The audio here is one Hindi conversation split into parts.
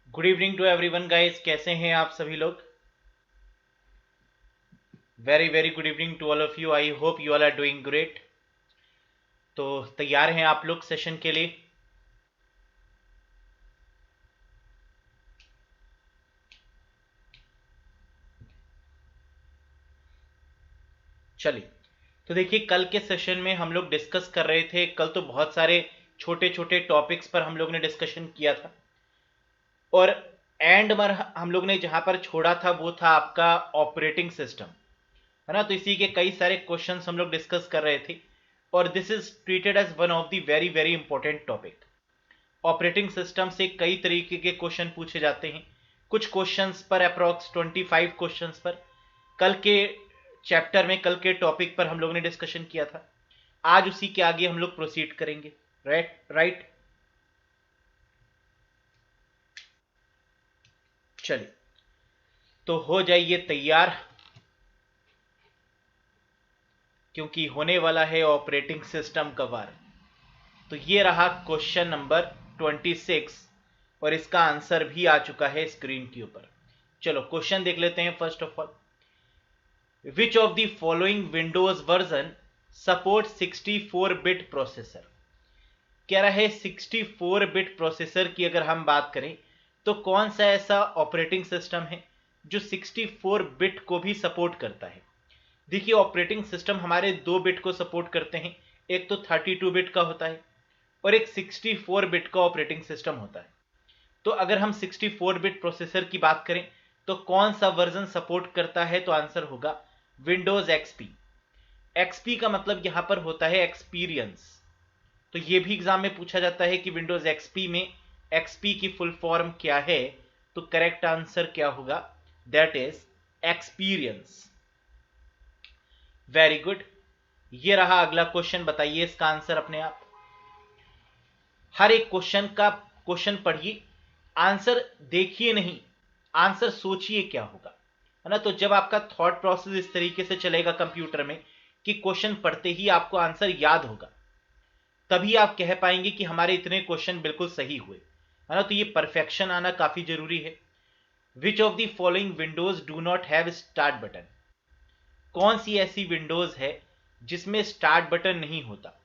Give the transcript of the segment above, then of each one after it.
Good evening to everyone guys, कैसे हैं आप सभी लोग। Very very good evening to all of you. I hope you all are doing great. तो तैयार हैं आप लोग सेशन के लिए। चलिए, तो देखिए, कल के सेशन में हम लोग डिस्कस कर रहे थे। कल तो बहुत सारे छोटे छोटे टॉपिक्स पर हम लोग ने डिस्कशन किया था, और एंड पर हम लोग ने जहां पर छोड़ा था वो था आपका ऑपरेटिंग सिस्टम, है ना। तो इसी के कई सारे क्वेश्चंस हम लोग डिस्कस कर रहे थे, और this is treated as one of the very very important topic. Operating system से कई तरीके के क्वेश्चन पूछे जाते हैं। कुछ क्वेश्चंस पर अप्रॉक्स 25 क्वेश्चंस पर कल के चैप्टर में, कल के टॉपिक पर हम लोगों ने डिस्कशन किया था। आज उसी के आगे हम लोग प्रोसीड करेंगे। राइट। चलिए, तो हो जाइए तैयार, क्योंकि होने वाला है ऑपरेटिंग सिस्टम का वार। तो ये रहा क्वेश्चन नंबर 26, और इसका आंसर भी आ चुका है स्क्रीन के ऊपर। चलो क्वेश्चन देख लेते हैं। First of all, which of the following Windows version support 64 bit processor. कह रहा है 64 बिट प्रोसेसर की अगर हम बात करें तो कौन सा ऐसा ऑपरेटिंग सिस्टम है जो 64 बिट को भी सपोर्ट करता है। देखिए, ऑपरेटिंग सिस्टम हमारे 2 बिट को सपोर्ट करते हैं। एक तो 32 बिट का होता है, और एक 64 बिट का ऑपरेटिंग सिस्टम होता है। तो अगर हम 64 बिट प्रोसेसर की बात करें तो कौन सा वर्जन सपोर्ट करता है, तो आंसर होगा विंडोज एक्सपी। एक्सपी का मतलब यहां पर होता है एक्सपीरियंस। तो ये भी एग्जाम में पूछा जाता है कि विंडोज एक्सपी में एक्सपी की फुल फॉर्म क्या है। तो करेक्ट आंसर क्या होगा, that is experience. Very good. ये रहा अगला क्वेश्चन, बताइए इसका आंसर अपने आप। हर एक क्वेश्चन पढ़िए, आंसर देखिए नहीं, आंसर सोचिए क्या होगा, है ना। तो जब आपका थॉट प्रोसेस इस तरीके से चलेगा कंप्यूटर में कि क्वेश्चन पढ़ते ही आपको आंसर याद होगा, तभी आप कह पाएंगे कि हमारे इतने क्वेश्चन बिल्कुल सही हुए, है ना। तो ये परफेक्शन आना काफी जरूरी है। विच of the following Windows do not have start button. कौन सी ऐसी विंडोज है जिसमें स्टार्ट बटन नहीं होता।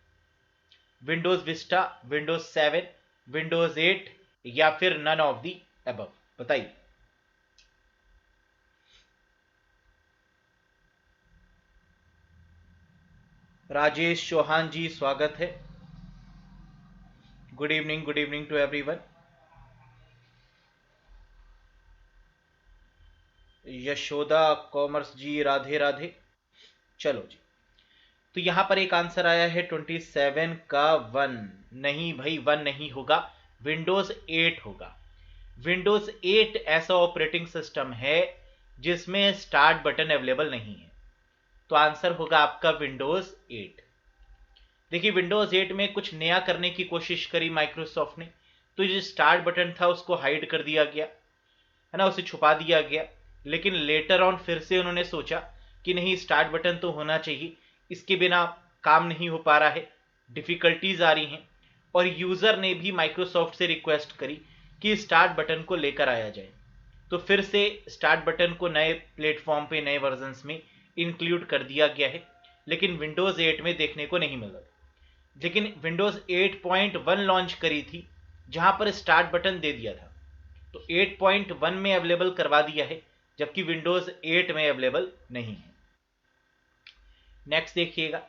विंडोज विस्टा, विंडोज 7, विंडोज 8, या फिर नन ऑफ दी अबव। बताइए। राजेश चौहान जी, स्वागत है। Good evening to everyone. Yashoda commerce ji, Radhe Radhe. चलो जी, तो यहां पर एक आंसर आया है 27 का 1। नहीं भाई, 1 नहीं होगा, विंडोज 8 होगा। विंडोज 8 ऐसा ऑपरेटिंग सिस्टम है जिसमें स्टार्ट बटन अवेलेबल नहीं है। तो आंसर होगा आपका विंडोज 8। देखिए, विंडोज 8 में कुछ नया करने की कोशिश करी माइक्रोसॉफ्ट ने, तो जो स्टार्ट बटन था उसको हाइड कर दिया गया, है ना, उसे छुपा दिया गया। लेकिन लेटर ऑन फिर से उन्होंने सोचा कि नहीं, स्टार्ट बटन तो होना चाहिए, इसके बिना काम नहीं हो पा रहा है, डिफिकल्टीज आ रही हैं। और यूजर ने भी माइक्रोसॉफ्ट से रिक्वेस्ट करी कि स्टार्ट बटन को लेकर आया जाए। तो फिर से स्टार्ट बटन को नए प्लेटफॉर्म पे, नए वर्जन्स में इंक्लूड कर दिया गया है, लेकिन विंडोज 8 में देखने को नहीं मिला। लेकिन विंडोज 8.1 लॉन्च करी थी जहां पर स्टार्ट बटन दे दिया था, तो 8.1 में अवेलेबल करवा दिया है, जबकि विंडोज 8 में अवेलेबल नहीं है। नेक्स्ट देखिएगा,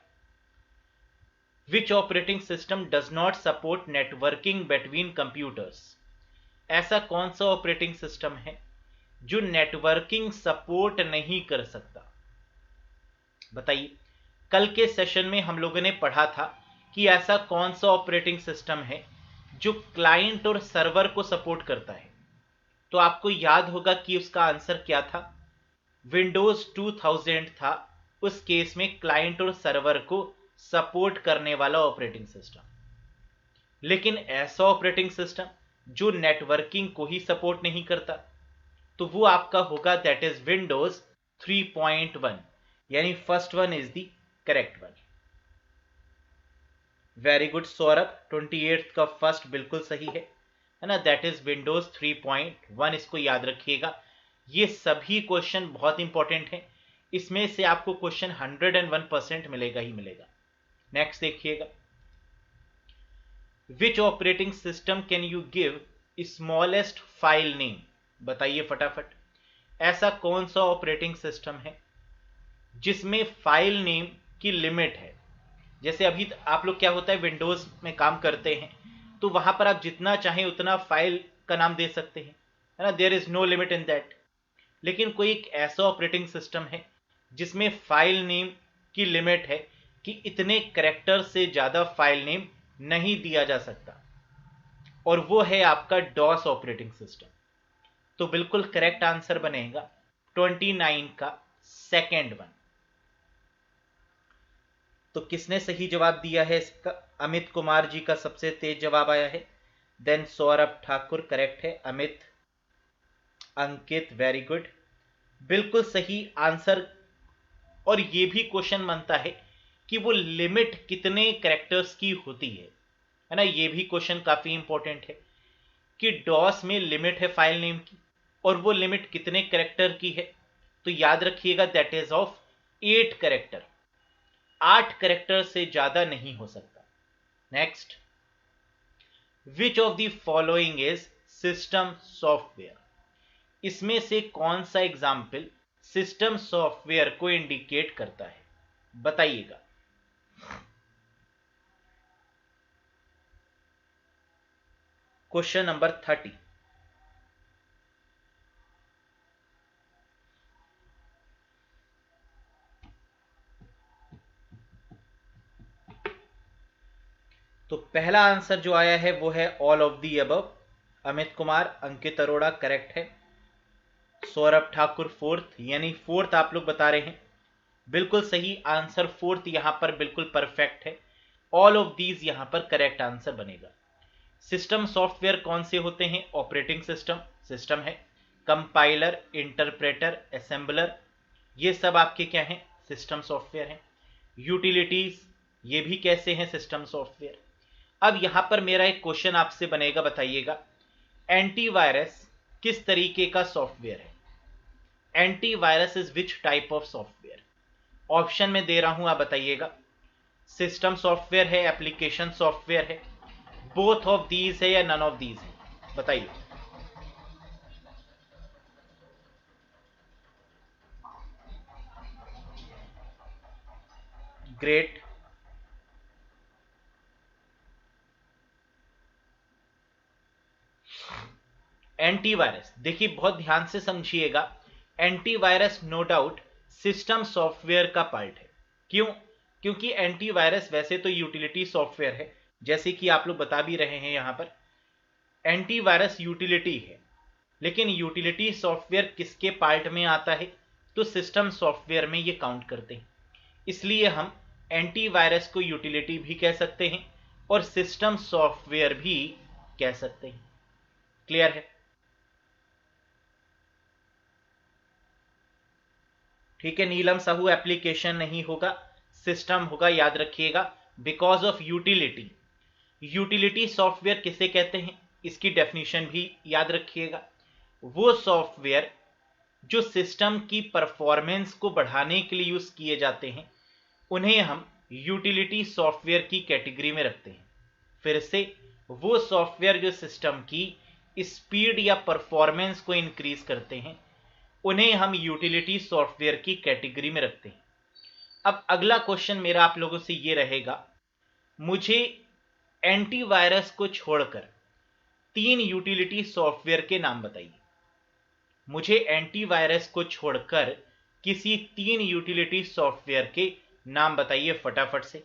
which operating system does not support networking between computers. ऐसा कौन सा ऑपरेटिंग सिस्टम है जो नेटवर्किंग सपोर्ट नहीं कर सकता। बताइए। कल के सेशन में हम लोगों ने पढ़ा था कि ऐसा कौन सा ऑपरेटिंग सिस्टम है जो क्लाइंट और सर्वर को सपोर्ट करता है। तो आपको याद होगा कि उसका आंसर क्या था, विंडोज 2000 था। उस केस में क्लाइंट और सर्वर को सपोर्ट करने वाला ऑपरेटिंग सिस्टम। लेकिन ऐसा ऑपरेटिंग सिस्टम जो नेटवर्किंग को ही सपोर्ट नहीं करता, तो वो आपका होगा दैट इज विंडोज 3.1, यानी first one is the correct one. Very good Saurabh, 28 का फर्स्ट बिल्कुल सही है है ना, दैट इज विंडोज 3.1। इसको याद रखिएगा। ये सभी क्वेश्चन बहुत इंपॉर्टेंट हैं, इसमें से आपको क्वेश्चन 101% मिलेगा ही मिलेगा। नेक्स्ट देखिएगा, which operating system can you give smallest file name? बताइए फटाफट, ऐसा कौन सा ऑपरेटिंग सिस्टम है जिसमें फाइल नेम की लिमिट है? जैसे अभी आप लोग क्या होता है, विंडोज में काम करते हैं तो वहां पर आप जितना चाहें उतना फाइल का नाम दे सकते हैं, है ना, there is no limit in that. लेकिन कोई एक ऐसा ऑपरेटिंग सिस्टम है जिसमें फाइल नेम की लिमिट है कि इतने कैरेक्टर से ज्यादा फाइल नेम नहीं दिया जा सकता, और वो है आपका डॉस ऑपरेटिंग सिस्टम। तो बिल्कुल करेक्ट आंसर बनेगा 29 का सेकेंड वन। तो किसने सही जवाब दिया है इसका? अमित कुमार जी का सबसे तेज जवाब आया है। देन सौरभ ठाकुर करेक्ट है। अमित, अंकित वेरी गुड, बिल्कुल सही आंसर। और ये भी क्वेश्चन बनता है कि वो लिमिट कितने कैरेक्टर्स की होती है ना, ये भी क्वेश्चन काफी इंपॉर्टेंट है कि डॉस में लिमिट है फाइल नेम की, और वो लिमिट कितने कैरेक्टर की है? तो याद रखिएगा that is of 8 character. 8 character से ज्यादा नहीं हो सकता। Next, which of the following is system software? इसमें से कौन सा एग्जाम्पल सिस्टम सॉफ्टवेयर को इंडिकेट करता है? बताइएगा। Question number 30। तो पहला आंसर जो आया है वो है all of the above. Amit Kumar, Ankit Arora correct है। सौरभ ठाकुर फोर्थ, यानी फोर्थ आप लोग बता रहे हैं, बिल्कुल सही आंसर फोर्थ यहां पर बिल्कुल परफेक्ट है। ऑल ऑफ दीज यहां पर करेक्ट आंसर बनेगा। सिस्टम सॉफ्टवेयर कौन से होते हैं? ऑपरेटिंग सिस्टम सिस्टम है, कंपाइलर, इंटरप्रेटर, असेंबलर, ये सब आपके क्या हैं? सिस्टम सॉफ्टवेयर हैं। यूटिलिटीज, ये भी कैसे हैं? System software. अब यहां पर मेरा एक क्वेश्चन आपसे बनेगा, बताइएगा एंटीवायरस किस तरीके का सॉफ्टवेयर है? Antivirus is which type of software? Option में दे रहा हूं, आप बताइएगा। सिस्टम सॉफ्टवेयर है, एप्लीकेशन सॉफ्टवेयर है, बोथ ऑफ दीज है, या नन ऑफ दीज है? बताइए। ग्रेट। एंटीवायरस, देखिए बहुत ध्यान से समझिएगा, antivirus no doubt system software का पार्ट है। क्यों? क्योंकि एंटीवायरस वैसे तो यूटिलिटी सॉफ्टवेयर है, जैसे कि आप लोग बता भी रहे हैं यहां पर एंटीवायरस यूटिलिटी है, लेकिन यूटिलिटी सॉफ्टवेयर किसके पार्ट में आता है? तो सिस्टम सॉफ्टवेयर में ये काउंट करते हैं। इसलिए हम एंटीवायरस को यूटिलिटी भी कह सकते हैं और सिस्टम सॉफ्टवेयर भी कह सकते हैं। क्लियर है? ठीक है नीलम साहू, एप्लीकेशन नहीं होगा, सिस्टम होगा, याद रखिएगा, because of utility. Utility software किसे कहते हैं? इसकी डेफिनेशन भी याद रखिएगा। वो सॉफ्टवेयर जो सिस्टम की परफॉर्मेंस को बढ़ाने के लिए यूज किए जाते हैं, उन्हें हम यूटिलिटी सॉफ्टवेयर की कैटेगरी में रखते हैं। फिर से, वो सॉफ्टवेयर जो सिस्टम की स्पीड या परफॉर्मेंस को इंक्रीज करते हैं, उन्हें हम यूटिलिटी सॉफ्टवेयर की कैटेगरी में रखते हैं। अब अगला क्वेश्चन मेरा आप लोगों से ये रहेगा, मुझे एंटीवायरस को छोड़कर 3 यूटिलिटी सॉफ्टवेयर के नाम बताइए। मुझे एंटीवायरस को छोड़कर किसी 3 यूटिलिटी सॉफ्टवेयर के नाम बताइए फटाफट से।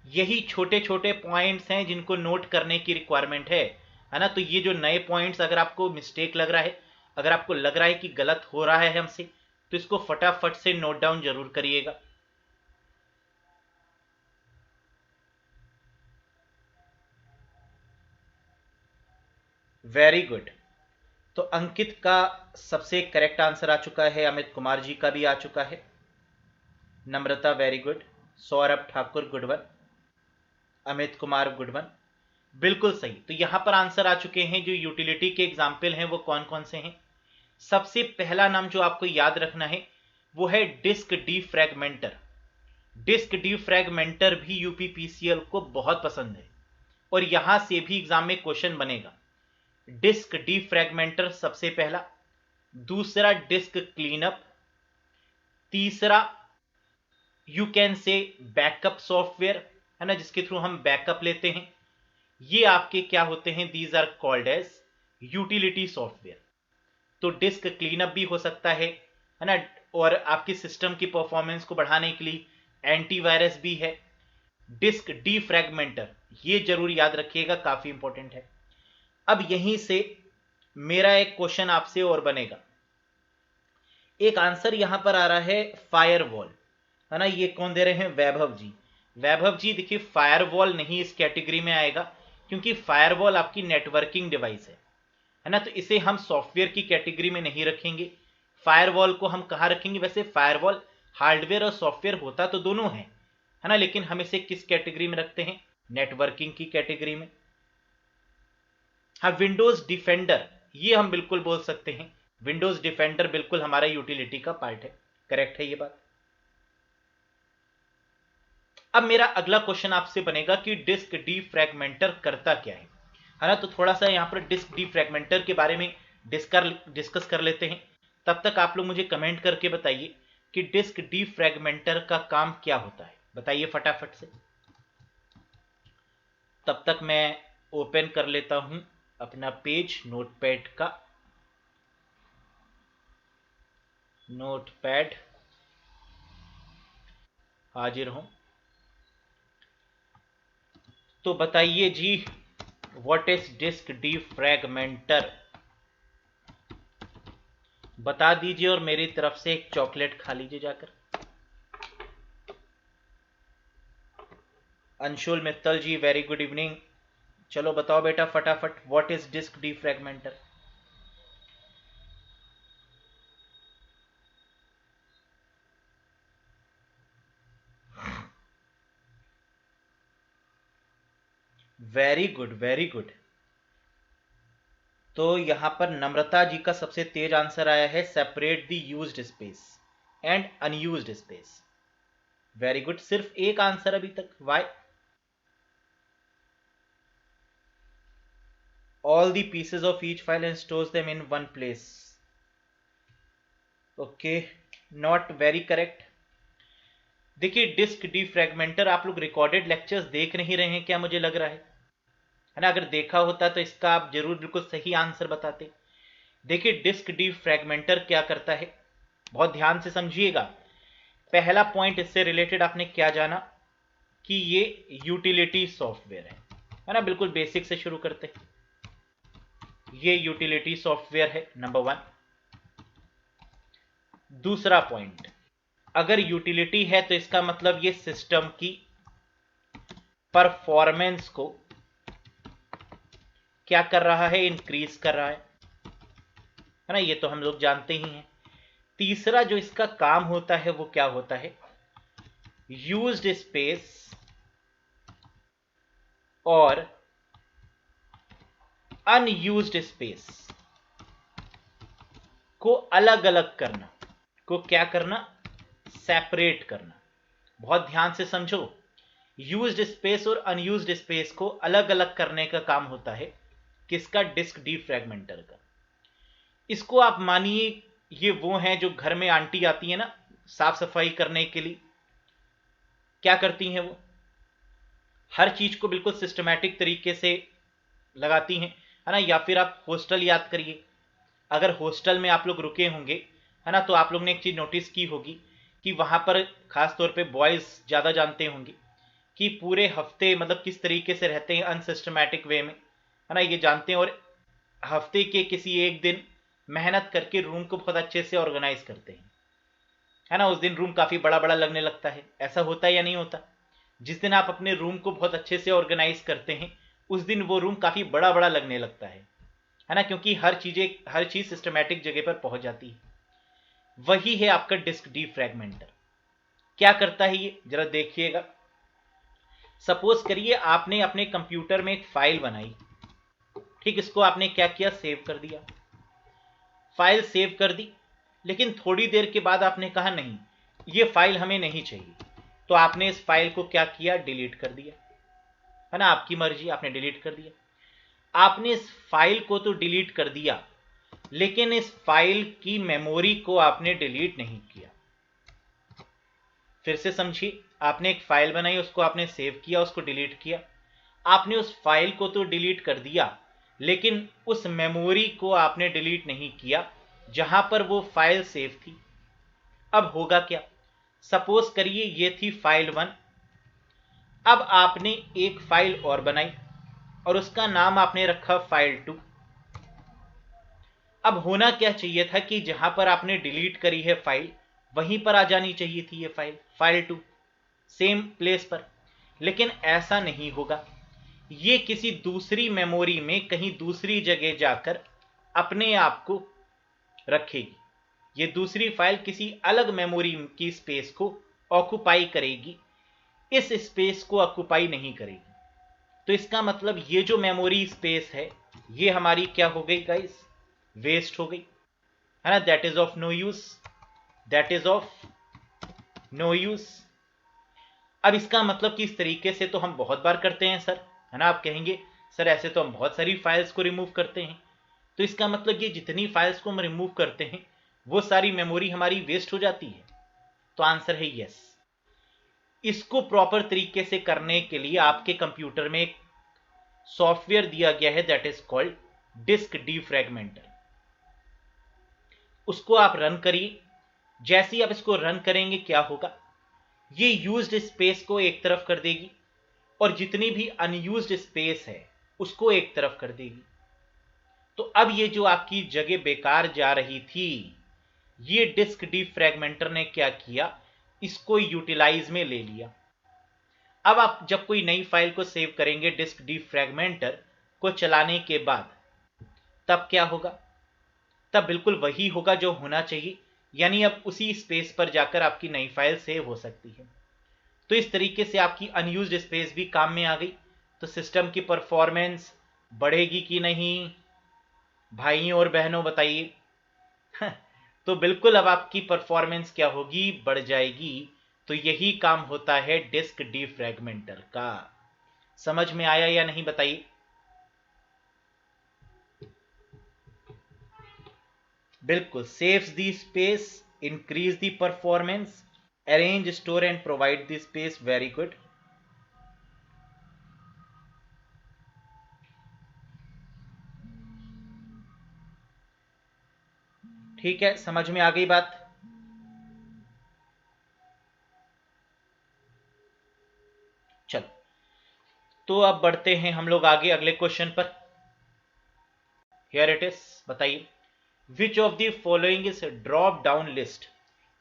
यही छोटे छोटे पॉइंट्स हैं जिनको नोट करने की रिक्वायरमेंट है ना। तो ये जो नए पॉइंट्स, अगर आपको मिस्टेक लग रहा है, अगर आपको लग रहा है कि गलत हो रहा है हमसे, तो इसको फटाफट से नोट डाउन जरूर करिएगा। Very good. तो अंकित का सबसे करेक्ट आंसर आ चुका है, अमित कुमार जी का भी आ चुका है। Namrata very good, Saurabh Thakur good one, Amit Kumar good one, बिल्कुल सही। तो यहां पर आंसर आ चुके हैं। जो यूटिलिटी के एग्जाम्पल हैं वो कौन कौन से हैं? सबसे पहला नाम जो आपको याद रखना है वो है डिस्क डीफ्रैगमेंटर। डिस्क डीफ्रैगमेंटर भी यूपीपीसीएल को बहुत पसंद है और यहां से भी एग्जाम में क्वेश्चन बनेगा। डिस्क डीफ्रैगमेंटर सबसे पहला, दूसरा डिस्क क्लीनअप, तीसरा you can say backup software, है ना, जिसके थ्रू हम बैकअप लेते हैं। ये आपके क्या होते हैं? These are called as utility software. तो डिस्क क्लीनअप भी हो सकता है ना, और आपके सिस्टम की परफॉर्मेंस को बढ़ाने के लिए एंटीवायरस भी है। डिस्क डीफ्रैगमेंटर, ये जरूर याद रखिएगा, काफी इंपॉर्टेंट है। अब यहीं से मेरा एक क्वेश्चन आपसे और बनेगा। एक आंसर यहां पर आ रहा है फायरवॉल, है ना, ये कौन दे रहे हैं? वैभव जी। वैभव जी देखिए, फायरवॉल नहीं इस कैटेगरी में आएगा क्योंकि फायरवॉल आपकी नेटवर्किंग डिवाइस है ना, तो इसे हम सॉफ्टवेयर की कैटेगरी में नहीं रखेंगे। फायरवॉल को हम कहां रखेंगे? वैसे फायरवॉल हार्डवेयर और सॉफ्टवेयर होता तो दोनों है ना, लेकिन हम इसे किस कैटेगरी में रखते हैं? नेटवर्किंग की कैटेगरी में। हाँ, विंडोज डिफेंडर ये हम बिल्कुल बोल सकते हैं। विंडोज डिफेंडर बिल्कुल हमारा यूटिलिटी का पार्ट है, करेक्ट है ये बात। अब मेरा अगला क्वेश्चन आपसे बनेगा कि डिस्क डीफ्रैगमेंटर करता क्या है ना, तो थोड़ा सा यहां पर डिस्क डीफ्रैगमेंटर के बारे में डिस्कस कर लेते हैं। तब तक आप लोग मुझे कमेंट करके बताइए कि डिस्क डीफ्रैगमेंटर का काम क्या होता है, बताइए फटाफट से। तब तक मैं ओपन कर लेता हूं अपना पेज नोटपैड का। नोटपैड हाजिर हूं। तो बताइए जी, व्हाट इज डिस्क डीफ्रैगमेंटर? बता दीजिए और मेरी तरफ से एक चॉकलेट खा लीजिए जाकर। Anshul Mittal ji very good evening. चलो बताओ बेटा फटाफट, what is disk defragmenter? Very good very good. तो यहां पर नम्रता जी का सबसे तेज आंसर आया है, separate the used space and unused space. Very good, सिर्फ एक आंसर अभी तक। Why? All the pieces of each file and stores them in one place. Okay, not very correct. देखिए, डिस्क डीफ्रैगमेंटर आप लोग रिकॉर्डेड लेक्चर्स देख नहीं रहे हैं क्या? मुझे लग रहा है ना, अगर देखा होता तो इसका आप जरूर बिल्कुल सही आंसर बताते। देखिए, डिस्क डीफ्रैगमेंटर क्या करता है, बहुत ध्यान से समझिएगा। पहला पॉइंट इससे रिलेटेड आपने क्या जाना कि ये यूटिलिटी सॉफ्टवेयर है ना, बिल्कुल बेसिक से शुरू करते हैं। ये यूटिलिटी सॉफ्टवेयर है, नंबर वन। दूसरा पॉइंट, अगर यूटिलिटी है तो इसका मतलब ये सिस्टम की परफॉर्मेंस को क्या कर रहा है? इंक्रीज कर रहा है ना, ये तो हम लोग जानते ही हैं। तीसरा जो इसका काम होता है वो क्या होता है? यूज्ड स्पेस और अनयूज्ड स्पेस को अलग अलग करना, को क्या करना? सेपरेट करना। बहुत ध्यान से समझो, यूज्ड स्पेस और अनयूज्ड स्पेस को अलग अलग करने का काम होता है किसका? डिस्क डीफ्रैगमेंटर का। इसको आप मानिए ये वो हैं जो घर में आंटी आती है ना साफ सफाई करने के लिए, क्या करती हैं वो? हर चीज को बिल्कुल सिस्टमैटिक तरीके से लगाती हैं, है ना। या फिर आप हॉस्टल याद करिए, अगर हॉस्टल में आप लोग रुके होंगे, है ना, तो आप लोग ने एक चीज नोटिस की होगी कि वहां पर खास तौर पे बॉयज ज्यादा जानते होंगे कि पूरे हफ्ते मतलब किस तरीके से रहते हैं अनसिस्टमैटिक वे में, है ना, ये जानते हैं। और हफ्ते के किसी एक दिन मेहनत करके रूम को बहुत अच्छे से ऑर्गेनाइज करते हैं, है ना। उस दिन रूम काफी बड़ा बड़ा लगने लगता है, ऐसा होता है या नहीं होता? जिस दिन आप अपने रूम को बहुत अच्छे से ऑर्गेनाइज करते हैं उस दिन वो रूम काफी बड़ा बड़ा लगने लगता है ना, क्योंकि हर चीज सिस्टमैटिक जगह पर पहुंच जाती है। वही है आपका डिस्क डीफ्रैगमेंटर। क्या करता है ये, जरा देखिएगा। सपोज करिए आपने अपने कंप्यूटर में एक फाइल बनाई, ठीक, इसको आपने क्या किया, सेव कर दिया, फाइल सेव कर दी, लेकिन थोड़ी देर के बाद आपने कहा नहीं, ये फाइल हमें नहीं चाहिए, तो आपने इस फाइल को क्या किया, डिलीट कर दिया, है ना, आपकी मर्जी, आपने डिलीट कर दिया। आपने इस फाइल को तो डिलीट कर दिया, लेकिन इस फाइल की मेमोरी को आपने डिलीट नहीं किया। फिर से समझिए, आपने एक फाइल बनाई, उसको आपने सेव किया, उसको डिलीट किया, आपने उस फाइल को तो डिलीट कर दिया, लेकिन उस मेमोरी को आपने डिलीट नहीं किया जहां पर वो फाइल सेव थी। अब होगा क्या, सपोज करिए ये थी फाइल 1, अब आपने एक फाइल और बनाई और उसका नाम आपने रखा फाइल 2। अब होना क्या चाहिए था कि जहां पर आपने डिलीट करी है फाइल, वहीं पर आ जानी चाहिए थी ये फाइल, फाइल 2, सेम प्लेस पर, लेकिन ऐसा नहीं होगा। ये किसी दूसरी मेमोरी में कहीं दूसरी जगह जाकर अपने आप को रखेगी। ये दूसरी फाइल किसी अलग मेमोरी की स्पेस को ऑक्युपाई करेगी, इस स्पेस को ऑक्युपाई नहीं करेगी। तो इसका मतलब ये जो मेमोरी स्पेस है ये हमारी क्या हो गई गाइस, वेस्ट हो गई, है ना, that is of no use, that is of no use. अब इसका मतलब कि इस तरीके से तो हम बहुत बार करते हैं सर, है ना, आप कहेंगे सर ऐसे तो हम बहुत सारी फाइल्स को रिमूव करते हैं, तो इसका मतलब ये जितनी फाइल्स को हम रिमूव करते हैं वो सारी मेमोरी हमारी वेस्ट हो जाती है। तो आंसर है यस। इसको प्रॉपर तरीके से करने के लिए आपके कंप्यूटर में एक सॉफ्टवेयर दिया गया है, दैट इज कॉल्ड डिस्क डीफ्रैगमेंटर। उसको आप रन करिए, जैसे ही आप इसको रन करेंगे क्या होगा, ये यूज्ड स्पेस को एक तरफ कर देगी और जितनी भी अनयूज्ड स्पेस है उसको एक तरफ कर देगी। तो अब ये जो आपकी जगह बेकार जा रही थी, ये डिस्क डीफ्रैगमेंटर ने क्या किया, इसको यूटिलाइज में ले लिया। अब आप जब कोई नई फाइल को सेव करेंगे डिस्क डीफ्रैगमेंटर को चलाने के बाद, तब क्या होगा, तब बिल्कुल वही होगा जो होना चाहिए, यानी अब उसी स्पेस पर जाकर आपकी नई फाइल सेव हो सकती है। तो इस तरीके से आपकी अनयूज्ड स्पेस भी काम में आ गई। तो सिस्टम की परफॉर्मेंस बढ़ेगी कि नहीं, भाइयों और बहनों बताइए। तो बिल्कुल अब आपकी परफॉर्मेंस क्या होगी, बढ़ जाएगी। तो यही काम होता है डिस्क डीफ्रैगमेंटर का। समझ में आया या नहीं बताइए। बिल्कुल, saves the space, increase the performance, arrange, store and provide the space. Very good. ठीक है, समझ में आ गई बात। चलो, तो अब बढ़ते हैं हम लोग आगे अगले क्वेश्चन पर। हियर इट इज, बताइए, विच of the following is drop down list.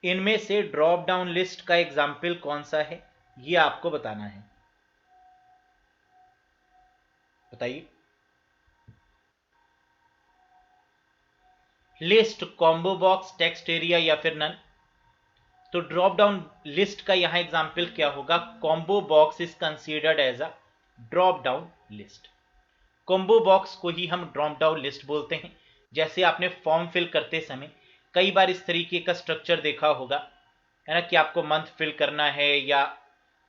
इनमें से ड्रॉप डाउन लिस्ट का एग्जाम्पल कौन सा है, ये आपको बताना है, बताइए। List, combo box, text area या फिर नन। तो ड्रॉप डाउन लिस्ट का यहां एग्जाम्पल क्या होगा, combo box is considered as a drop down list. Combo box को ही हम ड्रॉप डाउन लिस्ट बोलते हैं। जैसे आपने फॉर्म फिल करते समय कई बार इस तरीके का स्ट्रक्चर देखा होगा, है ना, कि आपको मंथ फिल करना है या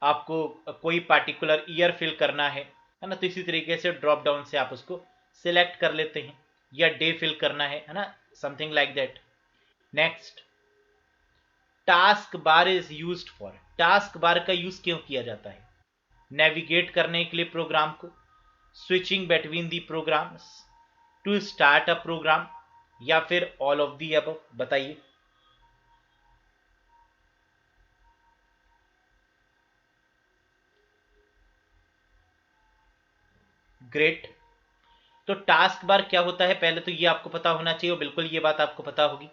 आपको कोई पार्टिकुलर ईयर फिल करना है ना, तो इसी तरीके से ड्रॉप डाउन से आप उसको सिलेक्ट कर लेते हैं, या डे फिल करना है ना, something like that. Next, task bar is used for. Task bar का यूज क्यों किया जाता है, नेविगेट करने के लिए प्रोग्राम को, switching between the programs, to start a program, या फिर ऑल ऑफ दी अबव। बताइए। ग्रेट। तो टास्क बार क्या होता है, पहले तो ये आपको पता होना चाहिए, और बिल्कुल ये बात आपको पता होगी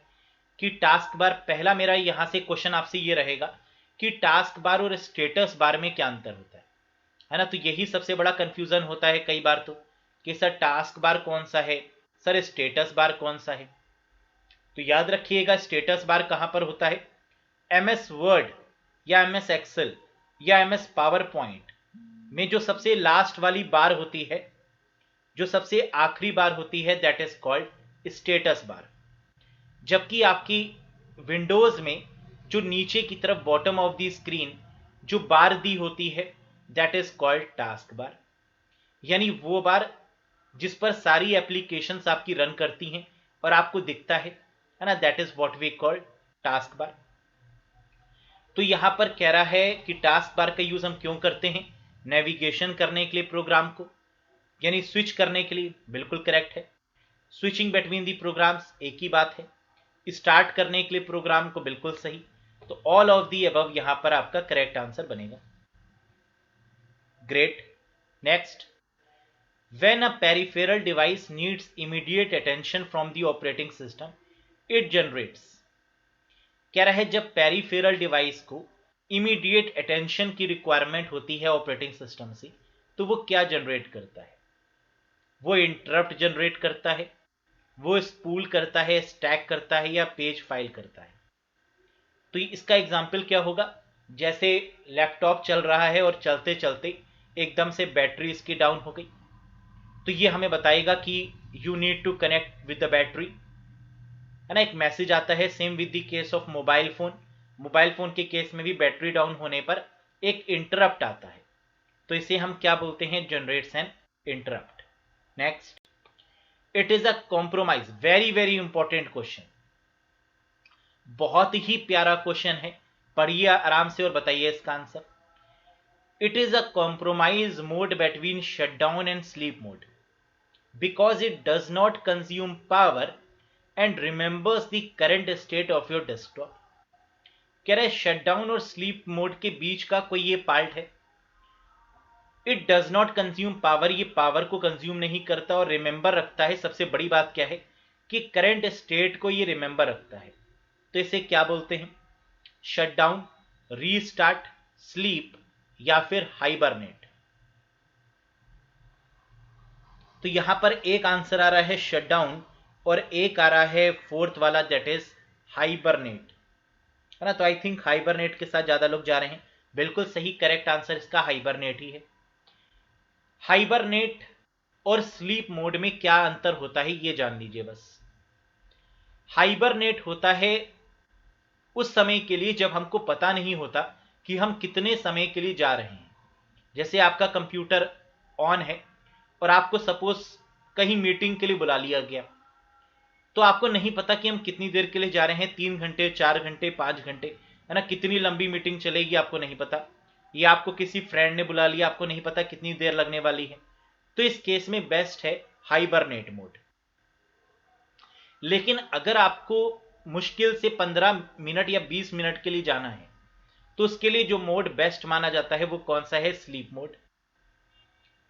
कि टास्क बार, पहला मेरा यहां से क्वेश्चन आपसे ये रहेगा कि टास्क बार और स्टेटस बार में क्या अंतर होता है ना। तो यही सबसे बड़ा कंफ्यूजन होता है कई बार तो, कि सर टास्क बार कौन सा है, सर स्टेटस बार कौन सा है। तो याद रखिएगा, स्टेटस बार कहां पर होता है, एमएस वर्ड या MS एक्सेल या MS पावर पॉइंट में जो सबसे लास्ट वाली बार होती है, जो सबसे आखिरी बार होती है, that is called status bar. जबकि आपकी विंडोज में जो नीचे की तरफ बॉटम ऑफ द स्क्रीन जो बार दी होती है, that is called task bar. यानी वो बार जिस पर सारी एप्लीकेशंस आपकी रन करती हैं और आपको दिखता है ना, that is what we call task bar. तो यहां पर कह रहा है कि टास्क बार का यूज हम क्यों करते हैं? नेविगेशन करने के लिए प्रोग्राम को, यानी स्विच करने के लिए, बिल्कुल करेक्ट है। स्विचिंग बिटवीन दी प्रोग्राम्स एक ही बात है। स्टार्ट करने के लिए प्रोग्राम को, बिल्कुल सही। तो ऑल ऑफ दी अबव यहां पर आपका करेक्ट आंसर बनेगा। Great. Next, when a peripheral device needs immediate attention from the operating system, it generates। कह रहा है जब पेरिफेरल डिवाइस को इमीडिएट अटेंशन की रिक्वायरमेंट होती है ऑपरेटिंग सिस्टम से, तो वो क्या जनरेट करता है? वो इंटरप्ट जनरेट करता है, वो स्पूल करता है, स्टैक करता है, या पेज फाइल करता है। तो इसका एग्जाम्पल क्या होगा? जैसे लैपटॉप चल रहा है और चलते चलते एकदम से बैटरी इसकी डाउन हो गई, तो ये हमें बताएगा कि you need to connect with the battery, है ना। एक मैसेज आता है। Same with the case of mobile phone. Mobile phone के केस में भी बैटरी डाउन होने पर एक इंटरप्ट आता है, तो इसे हम क्या बोलते हैं? Generates an interrupt. Next, it is a compromise. Very very important question, बहुत ही प्यारा क्वेश्चन है। पढ़िए आराम से और बताइए इसका answer. It is a compromise mode between shutdown and sleep mode because it does not consume power and remembers the current state of your desktop। कह रहे शटडाउन और स्लीप मोड के बीच का कोई ये पार्ट है। It does not consume power, ये पावर को कंज्यूम नहीं करता और रिमेंबर रखता है। सबसे बड़ी बात क्या है कि करंट स्टेट को ये रिमेंबर रखता है। तो इसे क्या बोलते हैं? शटडाउन, रीस्टार्ट, स्लीप या फिर हाइबरनेट। तो यहां पर एक आंसर आ रहा है शटडाउन और एक आ रहा है फोर्थ वाला, दैट इज हाइबरनेट, है ना। तो आई थिंक हाइबरनेट के साथ ज्यादा लोग जा रहे हैं। बिल्कुल सही, करेक्ट आंसर इसका हाइबरनेट ही है। हाइबरनेट और स्लीप मोड में क्या अंतर होता है ये जान लीजिए बस। हाइबरनेट होता है उस समय के लिए जब हमको पता नहीं होता कि हम कितने समय के लिए जा रहे हैं। जैसे आपका कंप्यूटर ऑन है और आपको सपोज कहीं मीटिंग के लिए बुला लिया गया, तो आपको नहीं पता कि हम कितनी देर के लिए जा रहे हैं, 3 घंटे, 4 घंटे, 5 घंटे, है ना। कितनी लंबी मीटिंग चलेगी आपको नहीं पता, या आपको किसी फ्रेंड ने बुला लिया, आपको नहीं पता कितनी देर लगने वाली है। तो इस केस में बेस्ट है हाइबरनेट मोड। लेकिन अगर आपको मुश्किल से 15 मिनट या 20 मिनट के लिए जाना है, तो उसके लिए जो मोड बेस्ट माना जाता है वो कौन सा है? Sleep mode.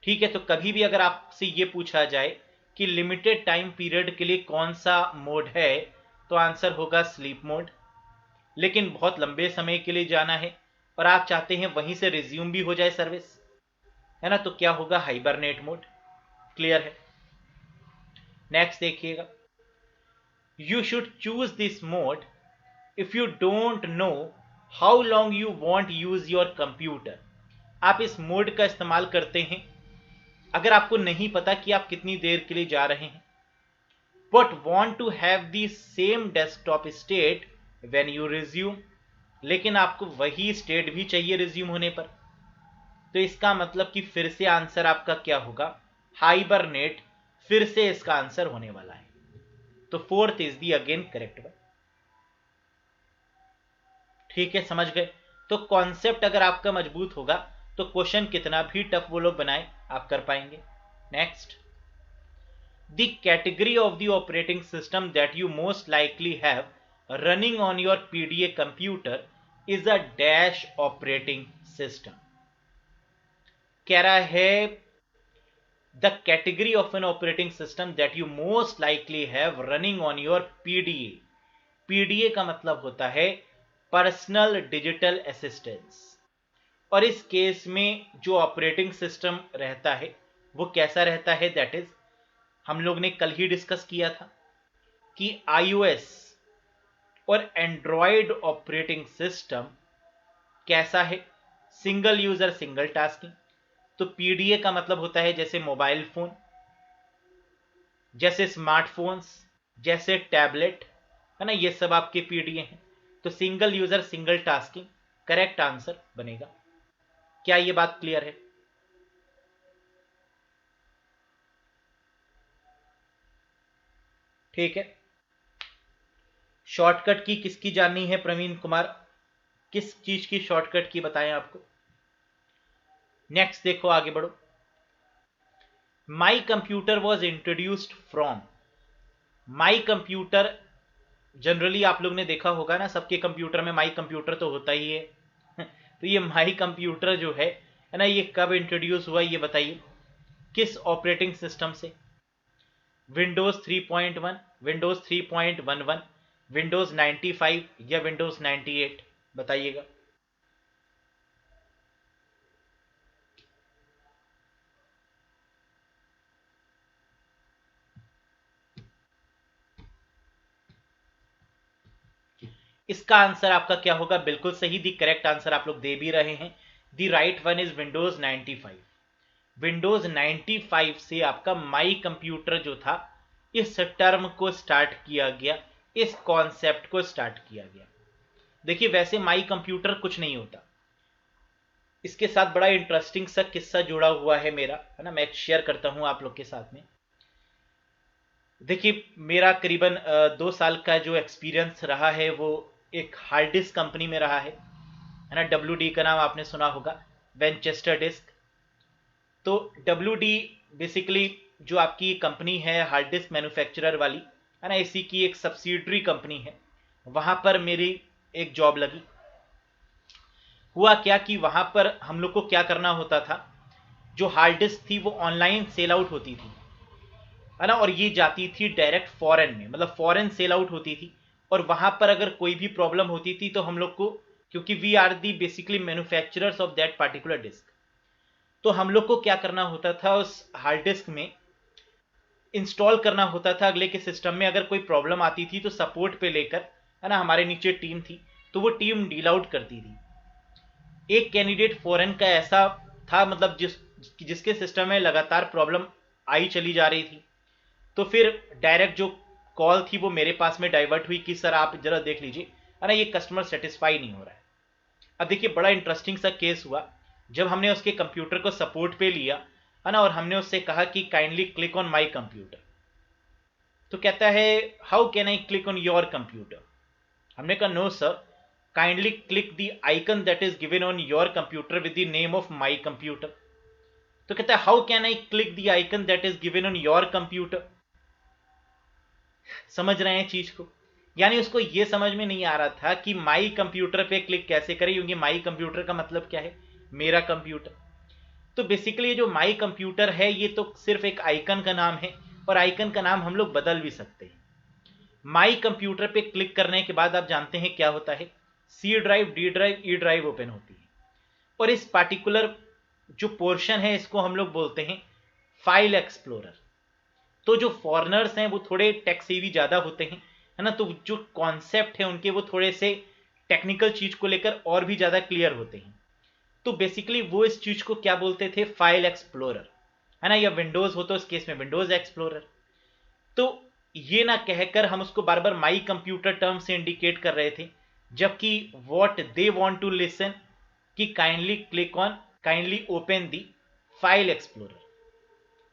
ठीक है, तो कभी भी अगर आपसे ये पूछा जाए कि लिमिटेड टाइम पीरियड के लिए कौन सा मोड है, तो आंसर होगा स्लीप मोड। लेकिन बहुत लंबे समय के लिए जाना है और आप चाहते हैं वहीं से रिज्यूम भी हो जाए सर्विस, है ना, तो क्या होगा? Hibernate mode. क्लियर है? नेक्स्ट देखिएगा, you should choose this mode if you don't know how long you want use your computer. आप इस मोड का इस्तेमाल करते हैं अगर आपको नहीं पता कि आप कितनी देर के लिए जा रहे हैं, but want to have the same desktop state when you resume. लेकिन आपको वही स्टेट भी चाहिए रिज्यूम होने पर। तो इसका मतलब कि फिर से आंसर आपका क्या होगा? हाइबरनेट फिर से इसका आंसर होने वाला है। तो fourth is the again correct one. ठीक है, समझ गए? तो कॉन्सेप्ट अगर आपका मजबूत होगा तो क्वेश्चन कितना भी टफ वो लोग बनाए आप कर पाएंगे। Next, the category of the operating system that you most likely have running on your PDA computer is a dash operating system. कह रहा है the category of an operating system that you most likely have running on your PDA. PDA का मतलब होता है पर्सनल डिजिटल असिस्टेंस। और इस केस में जो ऑपरेटिंग सिस्टम रहता है वो कैसा रहता है? दैट इज, हम लोग ने कल ही डिस्कस किया था कि iOS और एंड्रॉयड ऑपरेटिंग सिस्टम कैसा है? Single user single tasking. तो पीडीए का मतलब होता है जैसे मोबाइल फोन, जैसे स्मार्टफोन्स, जैसे टैबलेट, है ना, ये सब आपके पीडीए हैं। तो single user single tasking correct answer बनेगा। क्या ये बात क्लियर है? ठीक है। शॉर्टकट की किसकी जाननी है प्रवीण कुमार? किस चीज की शॉर्टकट की बताएं आपको? नेक्स्ट देखो, आगे बढ़ो। My computer was introduced from. My computer generally आप लोग ने देखा होगा ना, सबके कंप्यूटर में माई कंप्यूटर तो होता ही है। तो ये माई कंप्यूटर जो है ना, ये कब इंट्रोड्यूस हुआ ये बताइए, किस ऑपरेटिंग सिस्टम से? विंडोज 3.1, विंडोज 3.11, विंडोज 95 या विंडोज 98? बताइएगा। इसका आंसर आपका क्या होगा? बिल्कुल सही, दी करेक्ट आंसर आप लोग दे भी रहे हैं। The right one is Windows 95। Windows 95 से आपका माई कंप्यूटर जो था, इस टर्म को स्टार्ट किया गया, इस कॉन्सेप्ट को स्टार्ट किया गया। देखिए वैसे माई कंप्यूटर कुछ नहीं होता, इसके साथ बड़ा इंटरेस्टिंग सा किस्सा जुड़ा हुआ है मेरा, है ना, मैं शेयर करता हूं आप लोग के साथ में। देखिए मेरा करीबन 2 साल का जो एक्सपीरियंस रहा है वो एक हार्ड डिस्क कंपनी में रहा है ना। WD का नाम आपने सुना होगा, वेंचेस्टर डिस्क। तो WD बेसिकली जो आपकी कंपनी है हार्ड डिस्क मैन्युफैक्चरर वाली, है ना, इसी की एक सब्सिडरी कंपनी है। वहां पर मेरी एक जॉब लगी। हुआ क्या कि वहां पर हम लोग को क्या करना होता था, जो हार्ड डिस्क थी वो ऑनलाइन सेल आउट होती थी, है ना, और ये जाती थी डायरेक्ट फॉरेन में, मतलब फॉरेन सेल आउट होती थी। और वहां पर अगर कोई भी प्रॉब्लम होती थी तो हम लोग को, क्योंकि we are the basically manufacturers of that particular disk, तो हम लोग को क्या करना होता था, उस हार्ड डिस्क में इंस्टॉल करना होता था अगले के सिस्टम में। अगर कोई प्रॉब्लम आती थी तो सपोर्ट पे लेकर, है ना, हमारे नीचे टीम थी, तो वो टीम डील आउट करती थी। एक कैंडिडेट फॉरेन का ऐसा था, मतलब जिसके सिस्टम में लगातार प्रॉब्लम आई चली जा रही थी। तो फिर डायरेक्ट जो कॉल थी वो मेरे पास में डाइवर्ट हुई कि सर आप जरा देख लीजिए, है ना, ये कस्टमर सेटिस्फाई नहीं हो रहा है। अब देखिए बड़ा इंटरेस्टिंग सा केस हुआ, जब हमने उसके कंप्यूटर को सपोर्ट पे लिया, है ना, और हमने उससे कहा कि kindly click on my computer. तो कहता है how can I click on your computer? हमने कहा no sir, kindly click the icon that is given on your computer with the name of my computer. तो कहता है how can I click the icon that is given on your computer? समझ रहे हैं चीज को? यानी उसको यह समझ में नहीं आ रहा था कि माई कंप्यूटर पे क्लिक कैसे करें, क्योंकि माई कंप्यूटर का मतलब क्या है, मेरा कंप्यूटर। तो बेसिकली ये जो माई कंप्यूटर है ये तो सिर्फ एक आइकन का नाम है, और आइकन का नाम हम लोग बदल भी सकते हैं। माई कंप्यूटर पे क्लिक करने के बाद आप जानते हैं क्या होता है, C drive, D drive, E drive open होती है। और इस पार्टिकुलर जो पोर्शन है इसको हम लोग बोलते हैं फाइल एक्सप्लोरर। तो जो फॉरेनर्स हैं वो थोड़े टेक सेवी ज्यादा होते हैं, है ना, तो जो कॉन्सेप्ट है उनके वो थोड़े से टेक्निकल चीज को लेकर और भी ज्यादा क्लियर होते हैं। तो बेसिकली वो इस चीज को क्या बोलते थे, फाइल एक्सप्लोरर, है ना, या विंडोज हो तो इस केस में विंडोज एक्सप्लोरर। तो ये ना कहकर हम उसको बार बार माई कंप्यूटर टर्म से इंडिकेट कर रहे थे, जबकि what they want to listen कि kindly click on, kindly open the file explorer.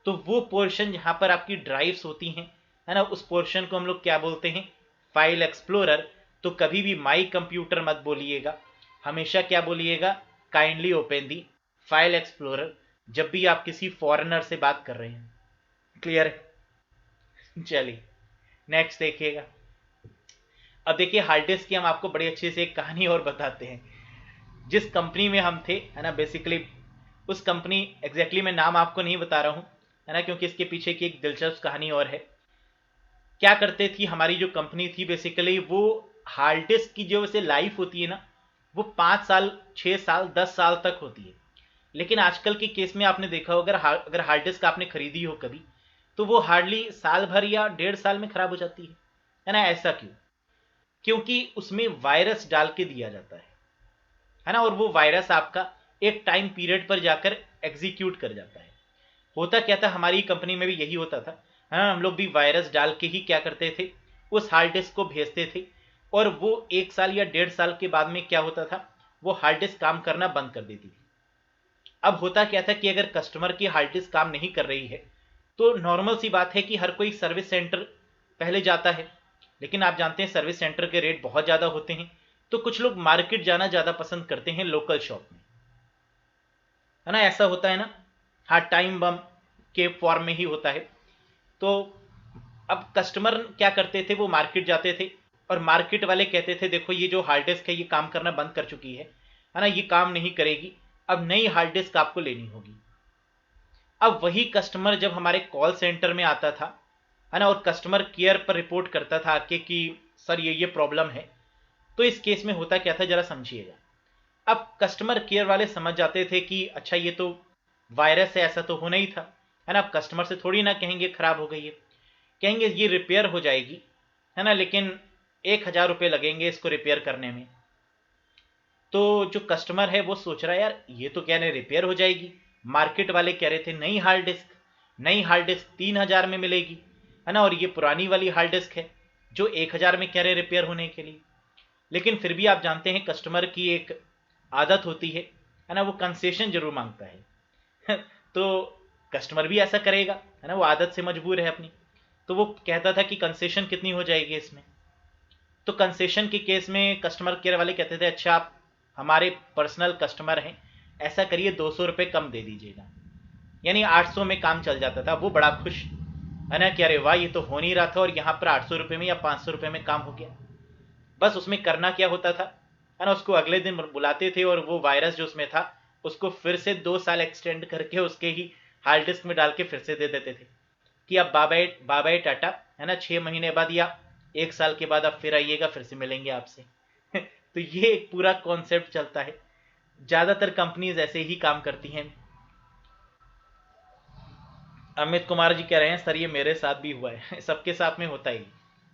तो वो पोर्शन जहां पर आपकी ड्राइव्स होती हैं, है ना, उस पोर्शन को हम लोग क्या बोलते हैं, फाइल एक्सप्लोरर। तो कभी भी माई कंप्यूटर मत बोलिएगा, हमेशा क्या बोलिएगा, kindly open the file explorer, जब भी आप किसी फॉरेनर से बात कर रहे हैं। क्लियर है? चलिए नेक्स्ट देखिएगा। अब देखिए हार्ड डिस्क की हम आपको बड़ी अच्छे से एक कहानी और बताते हैं। जिस कंपनी में हम थे, है ना, बेसिकली उस कंपनी, एग्जैक्टली मैं नाम आपको नहीं बता रहा हूं, है ना, क्योंकि इसके पीछे की एक दिलचस्प कहानी और है। क्या करते थी हमारी जो कंपनी थी, बेसिकली वो हार्ड डिस्क की जो वैसे लाइफ होती है ना, वो 5 साल, 6 साल, 10 साल तक होती है। लेकिन आजकल के केस में आपने देखा हो, अगर हार्ड डिस्क आपने खरीदी हो कभी, तो वो हार्डली साल भर या 1.5 साल में खराब हो जाती है ना। ऐसा क्यों? क्योंकि उसमें वायरस डाल के दिया जाता है है ना, और वो वायरस आपका एक टाइम पीरियड पर जाकर एग्जीक्यूट कर जाता है। होता क्या था, हमारी कंपनी में भी यही होता था, है ना, हम लोग भी वायरस डाल के ही क्या करते थे, उस हार्ड डिस्क को भेजते थे, और वो 1 साल या 1.5 साल के बाद में क्या होता था, वो हार्ड डिस्क काम करना बंद कर देती थी। अब होता क्या था कि अगर कस्टमर की हार्ड डिस्क काम नहीं कर रही है तो नॉर्मल सी बात है कि हर कोई सर्विस सेंटर पहले जाता है, लेकिन आप जानते हैं सर्विस सेंटर के रेट बहुत ज़्यादा होते हैं, तो कुछ लोग मार्केट जाना ज़्यादा पसंद करते हैं लोकल शॉप में, है ना, ऐसा होता है ना, हाँ, टाइम बम के फॉर्म में ही होता है। तो अब कस्टमर क्या करते थे, वो मार्केट जाते थे और मार्केट वाले कहते थे देखो ये जो हार्ड डिस्क है ये काम करना बंद कर चुकी है ना, ये काम नहीं करेगी, अब नई हार्ड डिस्क आपको लेनी होगी। अब वही कस्टमर जब हमारे कॉल सेंटर में आता था, है ना, और कस्टमर केयर पर रिपोर्ट करता था आके कि सर ये प्रॉब्लम है, तो इस केस में होता क्या था जरा समझिएगा। अब कस्टमर केयर वाले समझ जाते थे कि अच्छा ये तो वायरस है, ऐसा तो होना ही था, है ना, अब कस्टमर से थोड़ी ना कहेंगे खराब हो गई है, कहेंगे ये रिपेयर हो जाएगी, है ना, लेकिन 1,000 रुपये लगेंगे इसको रिपेयर करने में। तो जो कस्टमर है वो सोच रहा है यार ये तो कह रहे रिपेयर हो जाएगी, मार्केट वाले कह रहे थे नई हार्ड डिस्क, नई हार्ड डिस्क 3,000 में मिलेगी, है ना, और ये पुरानी वाली हार्ड डिस्क है जो 1,000 में कह रहे रिपेयर होने के लिए। लेकिन फिर भी आप जानते हैं कस्टमर की एक आदत होती है ना, वो कंसेशन जरूर मांगता है तो कस्टमर भी ऐसा करेगा, है ना, वो आदत से मजबूर है अपनी। तो वो कहता था कि कंसेशन कितनी हो जाएगी इसमें, तो कंसेशन के केस में कस्टमर केयर वाले कहते थे अच्छा आप हमारे पर्सनल कस्टमर हैं, ऐसा करिए 200 रुपये कम दे दीजिएगा, यानी 800 में काम चल जाता था। वो बड़ा खुश, है ना, कि अरे वाह ये तो हो नहीं रहा था और यहाँ पर 800 रुपये में या 500 रुपये में काम हो गया। बस उसमें करना क्या होता था, है ना, उसको अगले दिन बुलाते थे और वो वायरस जो उसमें था उसको फिर से 2 साल एक्सटेंड करके उसके ही हार्ड डिस्क में डाल के फिर से दे देते थे कि अब बाय बाय टाटा, है ना, 6 महीने बाद या 1 साल के बाद आप फिर आइएगा, फिर से मिलेंगे आपसे तो ये एक पूरा कॉन्सेप्ट चलता है, ज्यादातर कंपनीज ऐसे ही काम करती हैं। अमित कुमार जी कह रहे हैं सर ये मेरे साथ भी हुआ है सबके साथ में होता ही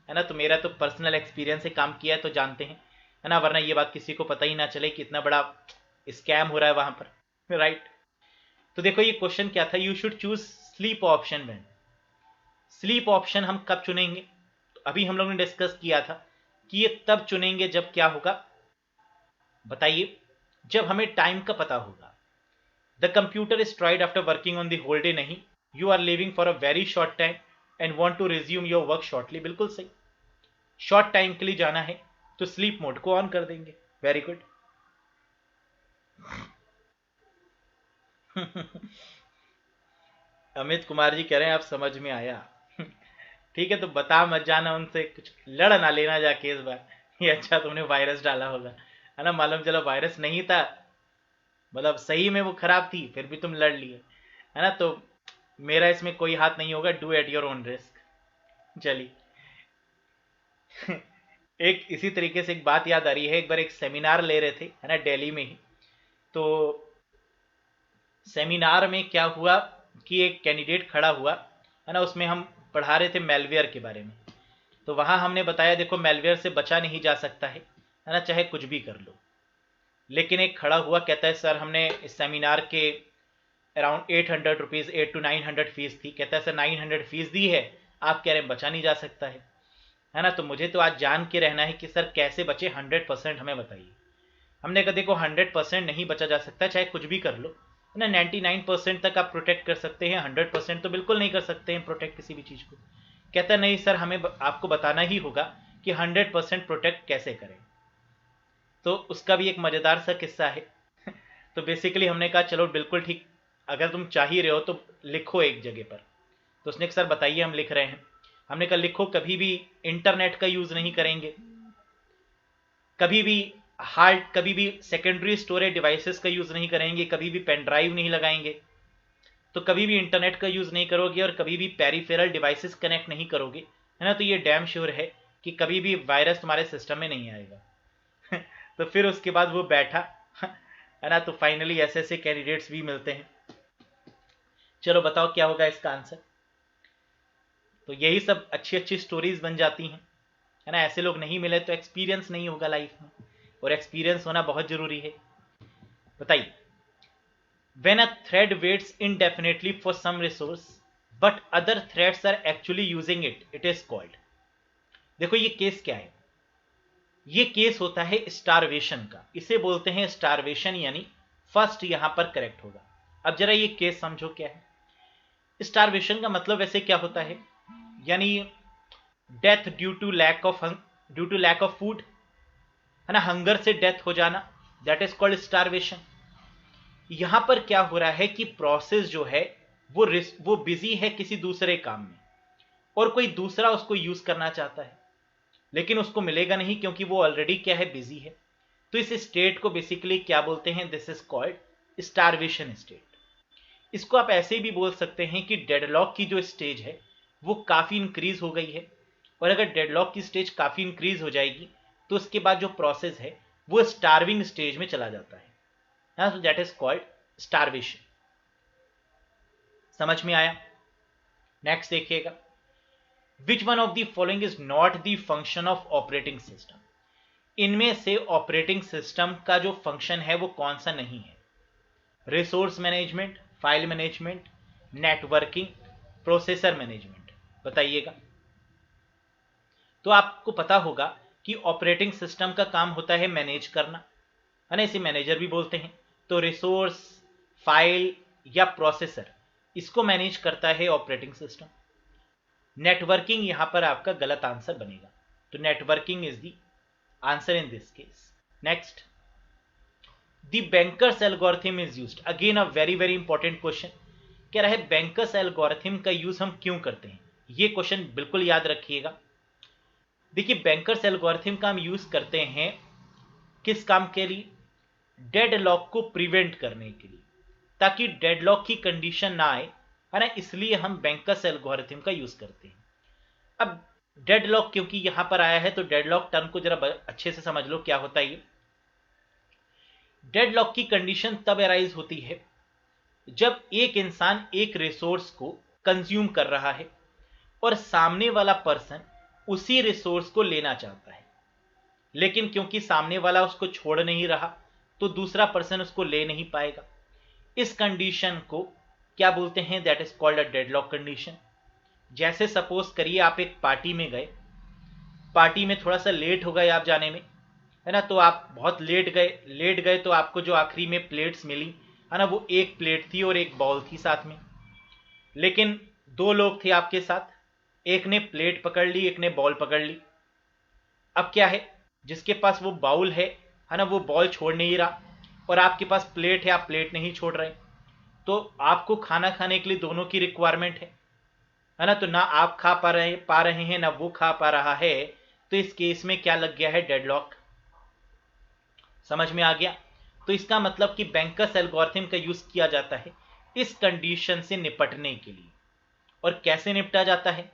है ना, तो मेरा तो पर्सनल एक्सपीरियंस से काम किया है तो जानते हैं, है ना, वरना ये बात किसी को पता ही ना चले कि इतना बड़ा स्कैम हो रहा है वहां पर, राइट। तो देखो ये क्वेश्चन क्या था, you should choose sleep option में। स्लीप ऑप्शन हम कब चुनेंगे, तो अभी हम लोग ने डिस्कस किया था कि ये तब चुनेंगे जब क्या होगा, बताइए, जब हमें टाइम का पता होगा। The computer is tried after working on the whole day, नहीं, you are leaving for a very short time and want to resume your work shortly, बिल्कुल सही, शॉर्ट टाइम के लिए जाना है तो स्लीप मोड को ऑन कर देंगे, वेरी गुड अमित कुमार जी कह रहे हैं आप समझ में आया ठीक है, तो बता मत जाना उनसे, कुछ लड़ ना लेना जाके इस बार ये अच्छा तुमने वायरस डाला होगा, है ना, मालूम चलो वायरस नहीं था, मतलब सही में वो खराब थी फिर भी तुम लड़ लिए, है ना, तो मेरा इसमें कोई हाथ नहीं होगा, do at your own risk. चलिए एक इसी तरीके से एक बात याद आ रही है, एक बार एक सेमिनार ले रहे थे, है ना, दिल्ली में ही, तो सेमिनार में क्या हुआ कि एक कैंडिडेट खड़ा हुआ, है ना, उसमें हम पढ़ा रहे थे मेलवेयर के बारे में, तो वहां हमने बताया देखो मेलवेयर से बचा नहीं जा सकता है ना, चाहे कुछ भी कर लो। लेकिन एक खड़ा हुआ कहता है सर हमने इस सेमिनार के अराउंड 800 रुपीज़, 800 to 900 फीस थी, कहता है सर 900 फीस दी है, आप कह रहे हैं बचा नहीं जा सकता है ना, तो मुझे तो आज जान के रहना है कि सर कैसे बचे, 100% हमें बताइए। हमने कहा देखो 100% नहीं बचा जा सकता, चाहे कुछ भी कर लो, है ना, 99% तक आप प्रोटेक्ट कर सकते हैं, 100% तो बिल्कुल नहीं कर सकते हैं प्रोटेक्ट किसी भी चीज़ को। कहता नहीं सर हमें आपको बताना ही होगा कि 100% प्रोटेक्ट कैसे करें। तो उसका भी एक मज़ेदार सा किस्सा है तो बेसिकली हमने कहा चलो बिल्कुल ठीक, अगर तुम चाह ही रहे हो तो लिखो एक जगह पर। तो उसने सर बताइए, हम लिख रहे हैं। हमने कहा लिखो कभी भी इंटरनेट का यूज़ नहीं करेंगे, कभी भी कभी भी सेकेंडरी स्टोरेज डिवाइसेस का यूज़ नहीं करेंगे, कभी भी पेन ड्राइव नहीं लगाएंगे, तो कभी भी इंटरनेट का यूज़ नहीं करोगे और कभी भी पेरिफेरल डिवाइसेस कनेक्ट नहीं करोगे, है ना, तो ये डैम श्योर है कि कभी भी वायरस तुम्हारे सिस्टम में नहीं आएगा तो फिर उसके बाद वो बैठा है ना, तो फाइनली ऐसे ऐसे कैंडिडेट्स भी मिलते हैं। चलो बताओ क्या होगा इसका आंसर। तो यही सब अच्छी अच्छी स्टोरीज बन जाती हैं, है ना, ऐसे लोग नहीं मिले तो एक्सपीरियंस नहीं होगा लाइफ में, और एक्सपीरियंस होना बहुत ज़रूरी है। बताइए, when a thread waits indefinitely for some resource but other threads are actually using it is called। देखो ये केस क्या है, ये केस होता है स्टारवेशन का, इसे बोलते हैं स्टारवेशन, यानी फर्स्ट यहां पर करेक्ट होगा। अब जरा ये केस समझो क्या है। स्टारवेशन का मतलब वैसे क्या होता है, यानी death due to lack of food, है ना, हंगर से डेथ हो जाना, दैट इज कॉल्ड स्टारवेशन। यहां पर क्या हो रहा है कि प्रोसेस जो है वो बिजी है किसी दूसरे काम में, और कोई दूसरा उसको यूज करना चाहता है, लेकिन उसको मिलेगा नहीं क्योंकि वो ऑलरेडी क्या है, बिजी है। तो इस स्टेट को बेसिकली क्या बोलते हैं, this is called starvation state. इसको आप ऐसे भी बोल सकते हैं कि डेडलॉक की जो स्टेज है वो काफी इंक्रीज हो गई है, और अगर डेडलॉक की स्टेज काफी इंक्रीज हो जाएगी तो उसके बाद जो प्रोसेस है वो स्टार्विंग स्टेज में चला जाता है। So that is called starvation. समझ में आया? नेक्स्ट देखिएगा, which one of the following is not the function of operating system. इनमें से ऑपरेटिंग सिस्टम का जो फंक्शन है वो कौन सा नहीं है? Resource management, file management, networking, processor management, बताइएगा। तो आपको पता होगा कि ऑपरेटिंग सिस्टम का काम होता है मैनेज करना, है ना, इसे मैनेजर भी बोलते हैं। तो रिसोर्स, फाइल या प्रोसेसर, इसको मैनेज करता है ऑपरेटिंग सिस्टम। नेटवर्किंग यहां पर आपका गलत आंसर बनेगा, तो networking is the answer in this case. Next, the bankers algorithm is used, again a very very important question. कह रहा है बैंकर्स एल्गोरिथम का यूज हम क्यों करते हैं, ये क्वेश्चन बिल्कुल याद रखिएगा। देखिए, बैंकर्स एल्गोरिथम का हम यूज करते हैं किस काम के लिए? डेडलॉक को प्रिवेंट करने के लिए, ताकि डेडलॉक की कंडीशन ना आए, है ना, इसलिए हम बैंकर्स एल्गोरिथम का यूज करते हैं। अब डेडलॉक क्योंकि यहां पर आया है, तो डेडलॉक टर्म को जरा अच्छे से समझ लो क्या होता है ये। डेडलॉक की कंडीशन तब अराइज होती है जब एक इंसान एक रिसोर्स को कंज्यूम कर रहा है और सामने वाला पर्सन उसी रिसोर्स को लेना चाहता है, लेकिन क्योंकि सामने वाला उसको छोड़ नहीं रहा तो दूसरा पर्सन उसको ले नहीं पाएगा। इस कंडीशन को क्या बोलते हैं? That is called a deadlock condition. जैसे सपोज करिए आप एक पार्टी में गए, पार्टी में थोड़ा सा लेट हो गए आप जाने में, है ना, तो आप बहुत लेट गए तो आपको जो आखिरी में प्लेट्स मिली, है ना, वो एक प्लेट थी और एक बाउल थी साथ में। लेकिन दो लोग थे आपके साथ, एक ने प्लेट पकड़ ली, एक ने बॉल पकड़ ली। अब क्या है, जिसके पास वो बाउल है ना, वो बॉल छोड़ नहीं रहा, और आपके पास प्लेट है, आप प्लेट नहीं छोड़ रहे। तो आपको खाना खाने के लिए दोनों की रिक्वायरमेंट है ना, तो ना आप खा पा रहे हैं, ना वो खा पा रहा है। तो इस केस में क्या लग गया है? डेडलॉक। समझ में आ गया? तो इसका मतलब कि बैंकर्स एल्गोरिथम का यूज किया जाता है इस कंडीशन से निपटने के लिए। और कैसे निपटा जाता है?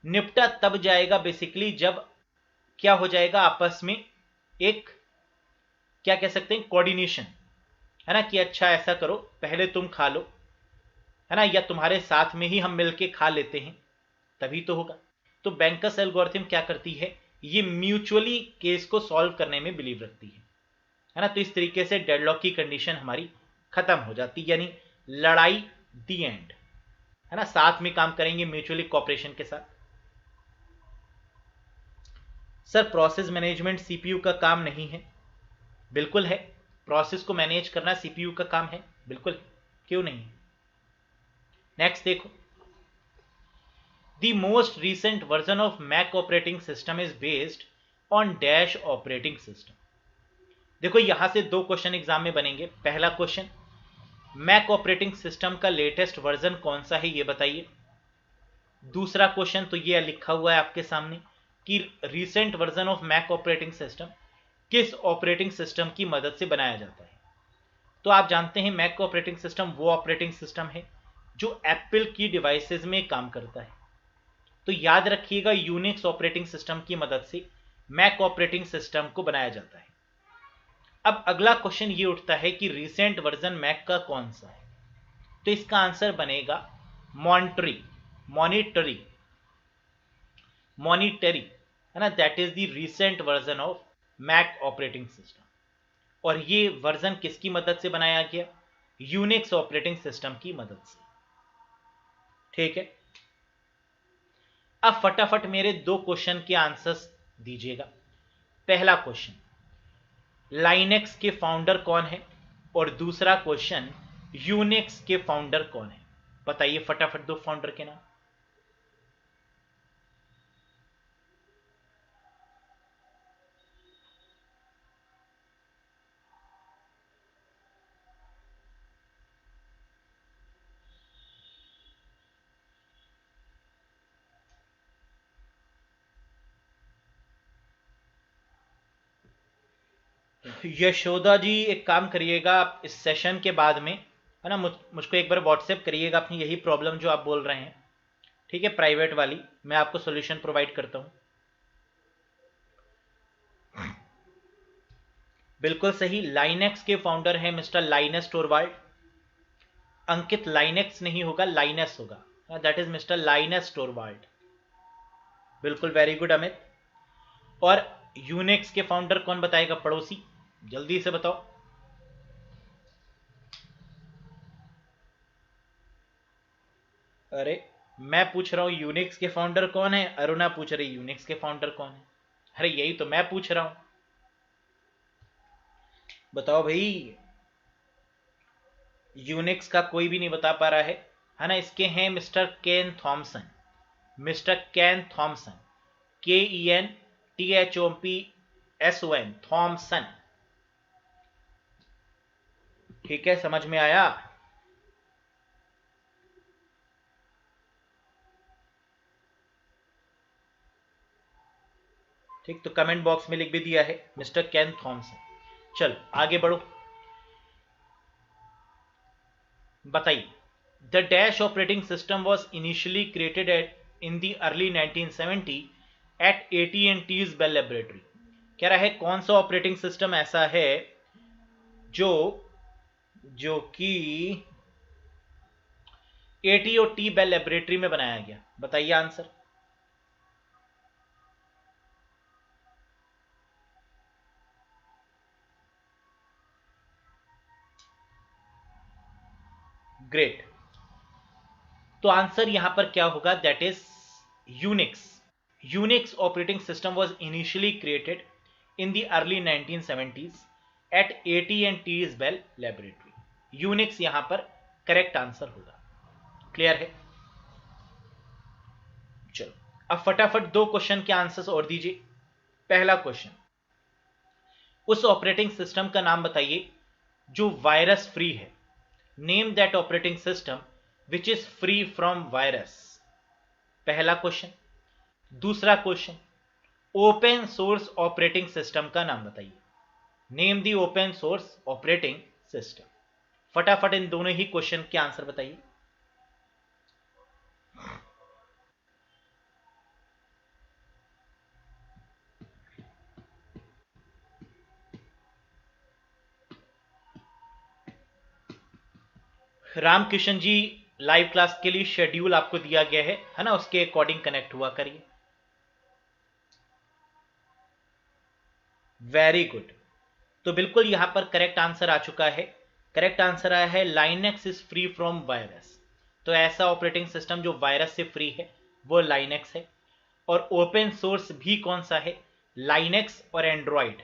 निपटा तब जाएगा बेसिकली जब क्या हो जाएगा, आपस में एक क्या कह सकते हैं, कोऑर्डिनेशन, है ना, कि अच्छा ऐसा करो पहले तुम खा लो, है ना, या तुम्हारे साथ में ही हम मिलके खा लेते हैं, तभी तो होगा। तो बैंकर्स एल्गोरिथम क्या करती है, ये म्यूचुअली केस को सॉल्व करने में बिलीव रखती है ना। तो इस तरीके से डेडलॉक की कंडीशन हमारी खत्म हो जाती, यानी लड़ाई दी एंड, है ना, साथ में काम करेंगे म्यूचुअली कॉपरेशन के साथ। सर प्रोसेस मैनेजमेंट सीपीयू का काम नहीं है? बिल्कुल है, प्रोसेस को मैनेज करना सीपीयू का काम है, बिल्कुल, क्यों नहीं। नेक्स्ट देखो, the most recent version of Mac operating system is based on dash operating system. देखो यहां से दो क्वेश्चन एग्जाम में बनेंगे। पहला क्वेश्चन, मैक ऑपरेटिंग सिस्टम का लेटेस्ट वर्जन कौन सा है ये बताइए। दूसरा क्वेश्चन तो ये लिखा हुआ है आपके सामने कि recent version of Mac operating system किस ऑपरेटिंग सिस्टम की मदद से बनाया जाता है। तो आप जानते हैं मैक ऑपरेटिंग सिस्टम वो ऑपरेटिंग सिस्टम है जो एप्पल की डिवाइसेस में काम करता है। तो याद रखिएगा, यूनिक्स ऑपरेटिंग सिस्टम की मदद से मैक ऑपरेटिंग सिस्टम को बनाया जाता है। अब अगला क्वेश्चन ये उठता है कि रिसेंट वर्जन मैक का कौन सा है। तो इसका आंसर बनेगा मॉनिटरी, है ना, that is the recent version of Mac operating system. और ये वर्जन किसकी मदद से बनाया गया? यूनिक्स ऑपरेटिंग सिस्टम की मदद से। ठीक है, अब फटाफट मेरे दो क्वेश्चन के आंसर्स दीजिएगा। पहला क्वेश्चन, लाइनेक्स के फाउंडर कौन है? और दूसरा क्वेश्चन, यूनिक्स के फाउंडर कौन है? बताइए फटाफट दो फाउंडर के नाम। यशोदा जी, एक काम करिएगा, आप इस सेशन के बाद में है ना मुझको एक बार व्हाट्सएप करिएगा अपनी यही प्रॉब्लम जो आप बोल रहे हैं। ठीक है, प्राइवेट वाली, मैं आपको सॉल्यूशन प्रोवाइड करता हूं। बिल्कुल सही, लाइनेक्स के फाउंडर हैं Mister Linus Torvald. Ankit, Linux नहीं होगा, लाइनस होगा, that is Mister Linus Torvald. बिल्कुल, वेरी गुड अमित। और यूनिक्स के फाउंडर कौन बताएगा पड़ोसी? जल्दी से बताओ। अरे मैं पूछ रहा हूं यूनिक्स के फाउंडर कौन है, अरुणा पूछ रही यूनिक्स के फाउंडर कौन है। अरे यही तो मैं पूछ रहा हूं, बताओ भाई। यूनिक्स का कोई भी नहीं बता पा रहा है ना? इसके हैं मिस्टर केन थॉमसन, मिस्टर केन थॉमसन, KENTHOMPSON, थॉमसन। ठीक है, समझ में आया? ठीक, तो कमेंट बॉक्स में लिख भी दिया है मिस्टर केन थॉमसन। चलो आगे बढ़ो, बताइए। The dash operating system was initially created in the early 1970 at AT&T's Bell laboratory. कह रहा है कौन सा ऑपरेटिंग सिस्टम ऐसा है जो जो कि AT&T बेल लेबोरेटरी में बनाया गया? बताइए आंसर। ग्रेट, तो आंसर यहां पर क्या होगा? That is Unix. Unix operating system was initially created in the early 1970s at AT&T's Bell laboratory. Unix यहां पर करेक्ट आंसर होगा। क्लियर है? चलो अब फटाफट दो क्वेश्चन के आंसर्स और दीजिए। पहला क्वेश्चन, उस ऑपरेटिंग सिस्टम का नाम बताइए जो वायरस फ्री है। Name that operating system which is free from virus. पहला क्वेश्चन। दूसरा question, open source operating system का नाम बताइए। Name the open source operating system. फटाफट इन दोनों ही क्वेश्चन के आंसर बताइए। रामकिशन जी, लाइव क्लास के लिए शेड्यूल आपको दिया गया है ना? उसके अकॉर्डिंग कनेक्ट हुआ करिए। वेरी गुड, तो बिल्कुल यहां पर करेक्ट आंसर आ चुका है। करेक्ट आंसर आया है Linux is free from virus. तो ऐसा ऑपरेटिंग सिस्टम जो वायरस से फ्री है वो लाइनेक्स है। और ओपन सोर्स भी कौन सा है? लाइनेक्स और एंड्रॉइड।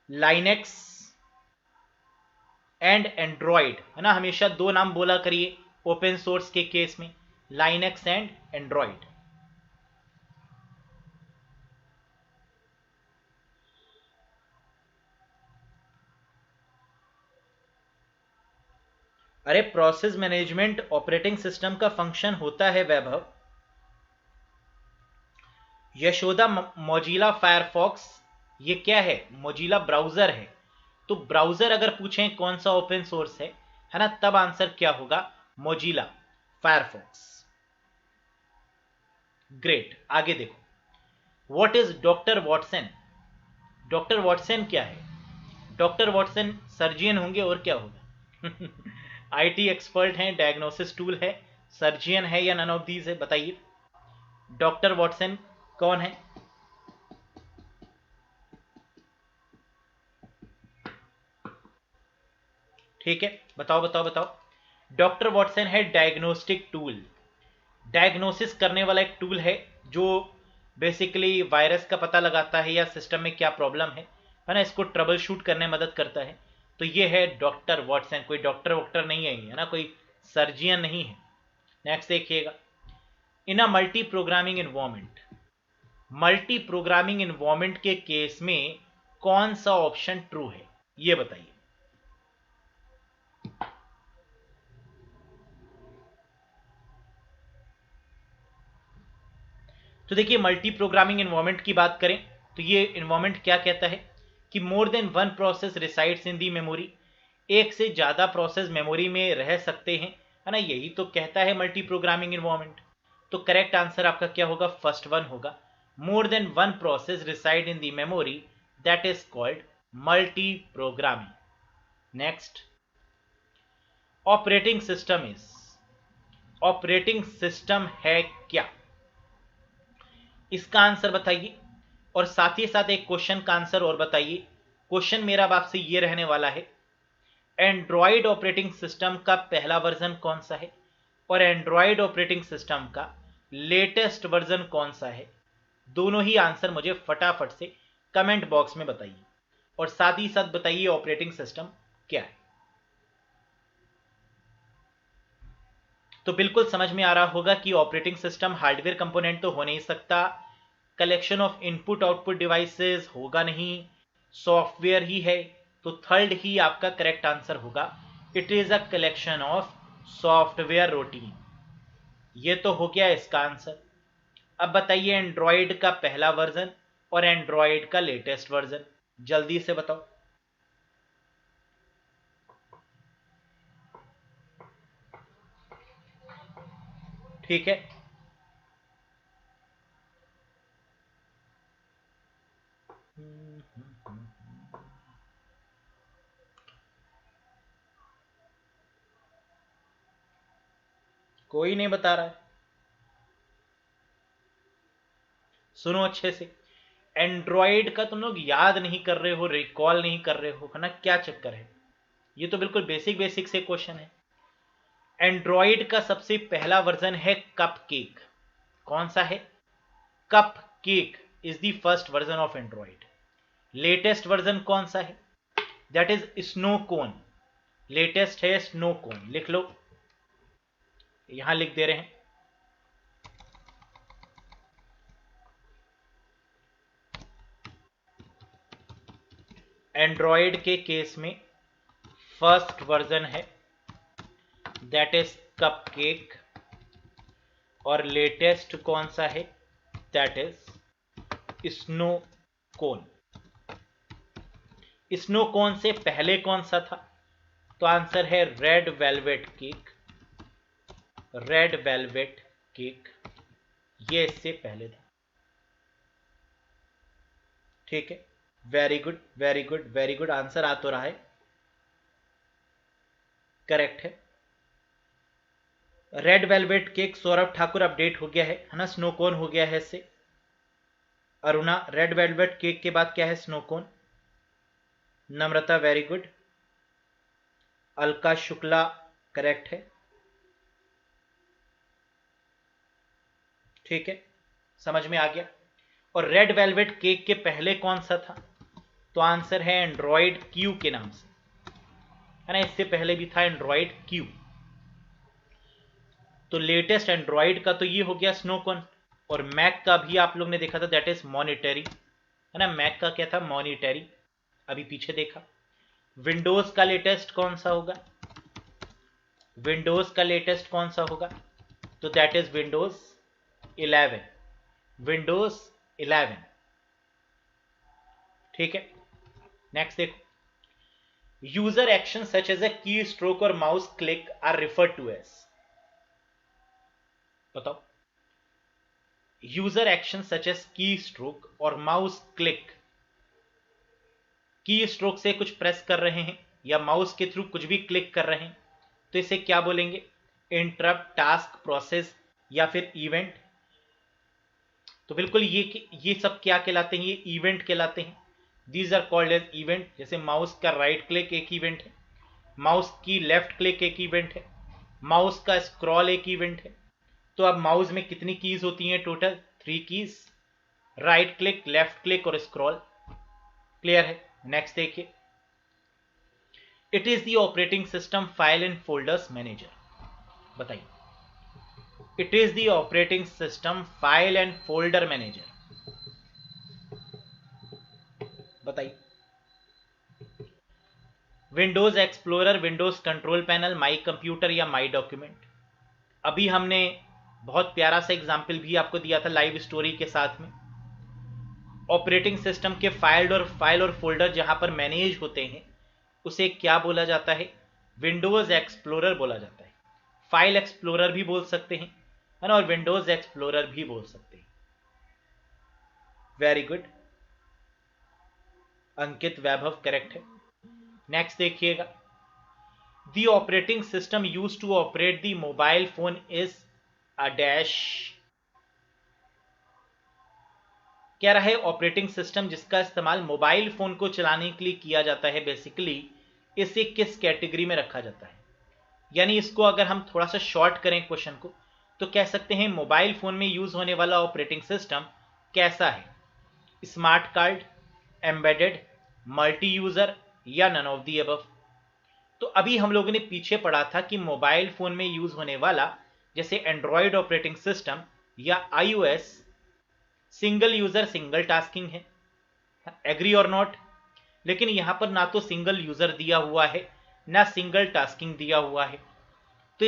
लाइनेक्स एंड एंड्रॉइड, है ना? हमेशा दो नाम बोला करिए ओपन सोर्स के केस में, लाइनेक्स एंड एंड्रॉइड। अरे प्रोसेस मैनेजमेंट ऑपरेटिंग सिस्टम का फंक्शन होता है वैभव। यशोदा, मोजिला फायरफॉक्स ये क्या है? मोजिला ब्राउजर है। तो ब्राउजर अगर पूछें कौन सा ओपन सोर्स है ना, तब आंसर क्या होगा? Mozilla Firefox. ग्रेट, आगे देखो। What is doctor Watson? Doctor Watson क्या है? डॉक्टर वॉटसन सर्जियन होंगे और क्या होगा? आईटी एक्सपर्ट हैं, डायग्नोसिस टूल है, सर्जियन है या नन ऑफ दीज है? बताइए डॉक्टर वॉटसन कौन है? ठीक है, बताओ बताओ बताओ। डॉक्टर वॉटसन है डायग्नोस्टिक टूल, डायग्नोसिस करने वाला एक टूल है जो बेसिकली वायरस का पता लगाता है या सिस्टम में क्या प्रॉब्लम है ना, इसको ट्रबल शूट करने में मदद करता है। तो ये है डॉक्टर वॉटसन, कोई डॉक्टर वॉक्टर नहीं है ना, कोई सर्जियन नहीं है। नेक्स्ट देखिएगा, in a multi programming environment, multi programming environment के केस में कौन सा ऑप्शन ट्रू है, ये बताइए। तो देखिए, मल्टी प्रोग्रामिंग इन्वायरमेंट की बात करें तो ये इन्वायरमेंट क्या कहता है कि मोर than one process resides in the memory, एक से ज्यादा प्रोसेस मेमोरी में रह सकते हैं, है ना, यही तो कहता है मल्टी प्रोग्रामिंग इन्वायरमेंट। तो करेक्ट आंसर आपका क्या होगा, फर्स्ट वन होगा, more than one process reside in the memory, that is called multi programming. Next, operating system is, operating system है क्या, इसका आंसर बताइए। और साथ ही साथ एक क्वेश्चन का आंसर और बताइए। क्वेश्चन मेरा आपसे ये रहने वाला है, एंड्रॉयड ऑपरेटिंग सिस्टम का पहला वर्जन कौन सा है और एंड्रॉयड ऑपरेटिंग सिस्टम का लेटेस्ट वर्जन कौन सा है। दोनों ही आंसर मुझे फटाफट से कमेंट बॉक्स में बताइए और साथ ही साथ बताइए ऑपरेटिंग सिस्टम क्या है। तो बिल्कुल समझ में आ रहा होगा कि ऑपरेटिंग सिस्टम हार्डवेयर कंपोनेंट तो हो नहीं सकता, collection of input output devices होगा नहीं, सॉफ्टवेयर ही है। तो थर्ड ही आपका करेक्ट आंसर होगा, it is a collection of software routine. ये तो हो गया इसका आंसर। अब बताइए एंड्रॉयड का पहला वर्जन और एंड्रॉयड का लेटेस्ट वर्जन, जल्दी से बताओ। ठीक है, कोई नहीं बता रहा है, सुनो अच्छे से। एंड्रॉयड का तुम लोग याद नहीं कर रहे हो, रिकॉल नहीं कर रहे हो, है ना, क्या चक्कर है। ये तो बिल्कुल बेसिक बेसिक से क्वेश्चन है। एंड्रॉयड का सबसे पहला वर्जन है कप केक। कौन सा है, cup cake is the first version of Android. Latest version कौन सा है, that is snow cone. Latest है स्नो कोन, लिख लो, यहां लिख दे रहे हैं। एंड्रॉयड के केस में फर्स्ट वर्जन है दैट इज कप केक और लेटेस्ट कौन सा है, that is snow cone. Snow cone से पहले कौन सा था, तो आंसर है red velvet cake. Red velvet cake ये इससे पहले था। ठीक है, very good very good very good, answer आ तो रहा है, करेक्ट है। Red velvet cake Saurabh Thakur update हो गया है ना, स्नो कोन हो गया है इससे। अरुणा, रेड वेलवेट केक के बाद क्या है, snow cone. Namrata very good. Alka Shukla correct है। ठीक है, समझ में आ गया। और रेड वेलवेट केक के पहले कौन सा था, तो आंसर है एंड्रॉयड क्यू के नाम से, है ना, इससे पहले भी था एंड्रॉयड क्यू। तो लेटेस्ट एंड्रॉयड का तो ये हो गया स्नोकॉन। और मैक का भी आप लोग ने देखा था, दैट इज मॉनिटरी, है ना, मैक का क्या था, मॉनिटरी, अभी पीछे देखा। विंडोज का लेटेस्ट कौन सा होगा, विंडोज का लेटेस्ट कौन सा होगा, तो दैट इज विंडोज 11, विंडोज 11। ठीक है, नेक्स्ट देखो, user action such as a key stroke और mouse click are referred to as, बताओ। User action such as key stroke और माउस क्लिक, की स्ट्रोक से कुछ प्रेस कर रहे हैं या माउस के थ्रू कुछ भी क्लिक कर रहे हैं, तो इसे क्या बोलेंगे, इंटरप्ट, टास्क, प्रोसेस या फिर इवेंट। तो बिल्कुल ये सब क्या कहलाते हैं, ये इवेंट कहलाते हैं। These are called as event. जैसे माउस का राइट क्लिक एक इवेंट है, माउस की लेफ्ट क्लिक एक इवेंट है, माउस का स्क्रॉल एक इवेंट है। तो अब माउस में कितनी कीज होती हैं total? 3 keys, right click, left click और स्क्रॉल। क्लियर है? नेक्स्ट देखिए, it is the operating system file and folders manager. बताइए, it is the operating system file and folder manager. बताइए, Windows explorer, Windows control panel, my computer या माई डॉक्यूमेंट। अभी हमने बहुत प्यारा सा एग्जाम्पल भी आपको दिया था लाइव स्टोरी के साथ में। ऑपरेटिंग सिस्टम के फाइल और फोल्डर जहां पर मैनेज होते हैं उसे क्या बोला जाता है? विंडोज एक्सप्लोरर बोला जाता है। फाइल एक्सप्लोरर भी बोल सकते हैं, है ना, और विंडोज एक्सप्लोरर भी बोल सकते हैं। Very good Ankit, Vaibhav correct है। नेक्स्ट देखिएगा, the operating system use to operate the mobile phone is a dash. कह रहा है ऑपरेटिंग सिस्टम जिसका इस्तेमाल मोबाइल फोन को चलाने के लिए किया जाता है, बेसिकली इसे किस कैटेगरी में रखा जाता है? यानी इसको अगर हम थोड़ा सा शॉर्ट करें क्वेश्चन को, तो कह सकते हैं मोबाइल फोन में यूज होने वाला ऑपरेटिंग सिस्टम कैसा है? Smart card, embedded, multi user या नन ऑफ दी अबव। तो अभी हम लोगों ने पीछे पढ़ा था कि मोबाइल फोन में यूज होने वाला जैसे एंड्रॉयड ऑपरेटिंग सिस्टम या iOS single user single tasking है। एग्री और नॉट? लेकिन यहां पर ना तो सिंगल यूजर दिया हुआ है ना सिंगल टास्किंग दिया हुआ है। तो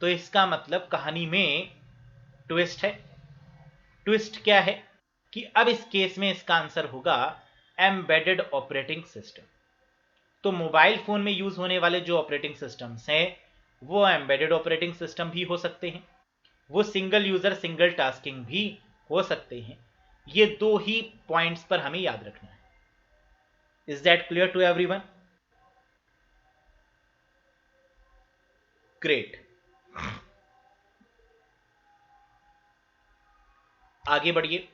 इसका मतलब कहानी में ट्विस्ट है। ट्विस्ट क्या है कि अब इस केस में इसका आंसर होगा एम्बेडेड ऑपरेटिंग सिस्टम। तो मोबाइल फोन में यूज होने वाले जो ऑपरेटिंग सिस्टम्स हैं वो एम्बेडेड ऑपरेटिंग सिस्टम भी हो सकते हैं, वो सिंगल यूजर सिंगल टास्किंग भी हो सकते हैं। ये दो ही पॉइंट्स पर हमें याद रखना है। Is that clear to everyone? Great. आगे बढ़िए,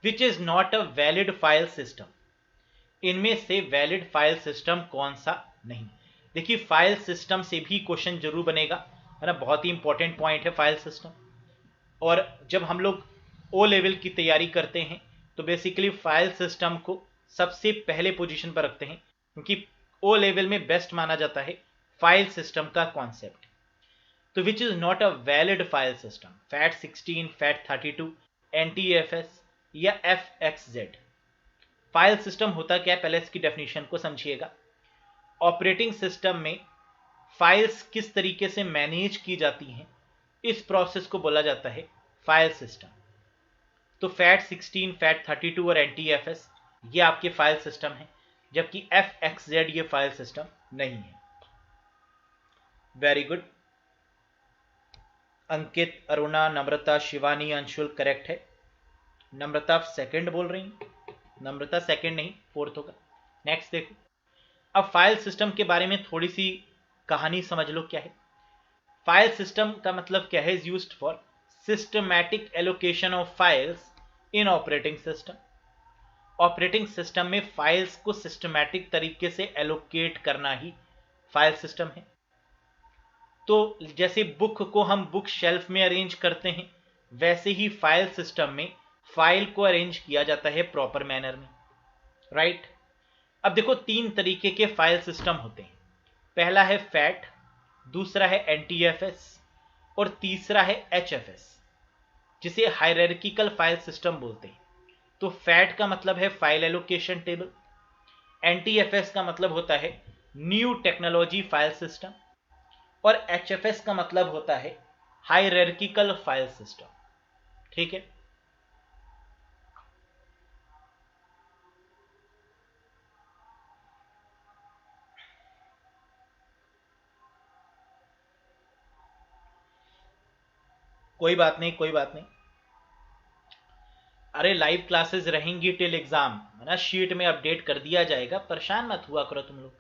which is not a valid file system. इनमें से वैलिड फाइल सिस्टम कौन सा नहीं? देखिए, फाइल सिस्टम से भी क्वेश्चन जरूर बनेगा, है ना, बहुत ही इंपॉर्टेंट पॉइंट है फाइल सिस्टम। और जब हम लोग ओ लेवल की तैयारी करते हैं तो बेसिकली फाइल सिस्टम को सबसे पहले पोजीशन पर रखते हैं, क्योंकि ओ लेवल में बेस्ट माना जाता है फाइल सिस्टम का कॉन्सेप्ट। तो विच is not a valid file system? FAT16, FAT32, NTFS या FXZ। फाइल सिस्टम होता क्या है, पहले इसकी डेफिनेशन को समझिएगा। ऑपरेटिंग सिस्टम में फाइल्स किस तरीके से मैनेज की जाती हैं, इस प्रोसेस को बोला जाता है फाइल सिस्टम। तो FAT16, FAT32 और NTFS ये आपके फाइल सिस्टम हैं, जबकि FXZ ये फाइल सिस्टम नहीं है। वेरी गुड अंकित, अरुणा, नम्रता, शिवानी, अंशुल करेक्ट है। नम्रता सेकंड बोल रही हैं, नम्रता सेकंड नहीं फोर्थ होगा। नेक्स्ट देखो, अब फाइल सिस्टम के बारे में थोड़ी सी कहानी समझ लो क्या है। फाइल सिस्टम का मतलब क्या है? Is used for systematic allocation of files in operating system. Operating system में फाइल्स को सिस्टमैटिक तरीके से एलोकेट करना ही फाइल सिस्टम है। तो जैसे बुक को हम बुक शेल्फ में अरेंज करते हैं, वैसे ही फाइल सिस्टम में फाइल को अरेंज किया जाता है प्रॉपर मैनर में, राइट? अब देखो, तीन तरीके के फाइल सिस्टम होते हैं। पहला है फैट, दूसरा है एनटीएफएस और तीसरा है एचएफएस, जिसे हायरार्किकल फाइल सिस्टम बोलते हैं। तो फैट का मतलब है फाइल एलोकेशन टेबल, एनटीएफएस का मतलब होता है न्यू टेक्नोलॉजी फाइल सिस्टम, और एचएफएस का मतलब होता है हायरार्किकल फाइल सिस्टम। ठीक है, कोई बात नहीं, कोई बात नहीं। अरे लाइव क्लासेस रहेंगी टिल एग्जाम, है ना, शीट में अपडेट कर दिया जाएगा, परेशान मत हुआ करो तुम लोग,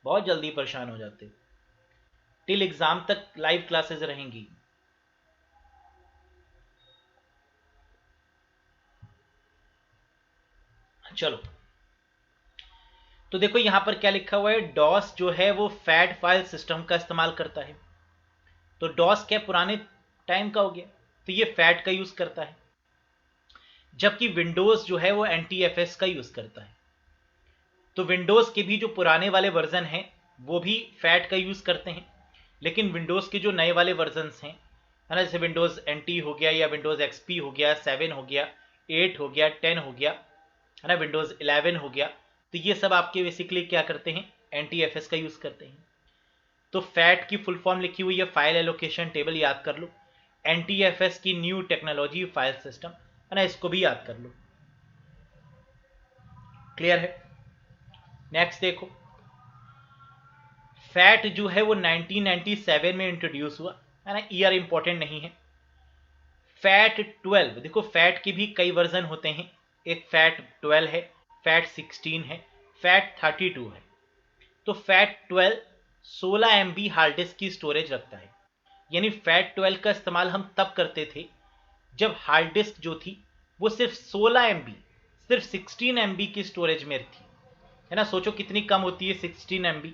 बहुत जल्दी परेशान हो जाते हो। टिल एग्जाम तक लाइव क्लासेस रहेंगी। चलो, तो देखो यहां पर क्या लिखा हुआ है, डॉस जो है वो फैट फाइल सिस्टम का इस्तेमाल करता है। तो डॉस क्या पुराने टाइम का हो गया, तो ये फैट का यूज करता है, जबकि विंडोज जो है वो NTFS का यूज करता है। तो विंडोज के भी जो पुराने वाले वर्जन हैं वो भी फैट का यूज करते हैं, लेकिन विंडोज के जो नए वाले वर्जन हैं, है ना, जैसे विंडोज NT हो गया या विंडोज XP हो गया, 7 हो गया, 8 हो गया, 10 हो गया, है ना, विंडोज 11 हो गया, तो ये सब आपके बेसिकली क्या करते हैं, NTFS का यूज करते हैं। तो फैट की फुल फॉर्म लिखी हुई है, फाइल एलोकेशन टेबल, याद कर लो। NTFS की न्यू टेक्नोलॉजी फाइल सिस्टम, है ना, इसको भी याद कर लो। क्लियर है। नेक्स्ट देखो, फैट जो है वो 1997 में इंट्रोड्यूस हुआ, है ना, ईयर इंपॉर्टेंट नहीं है। फैट 12, देखो फैट के भी कई वर्जन होते हैं, एक फैट 12 है, फैट 16 है, फैट 32 है। तो फैट 12 16 MB हार्ड डिस्क की स्टोरेज रखता है। यानी फैट 12 का इस्तेमाल हम तब करते थे जब हार्ड डिस्क जो थी वो सिर्फ 16 MB, सिर्फ 16 MB की स्टोरेज में थी, है ना। सोचो कितनी कम होती है 16 MB,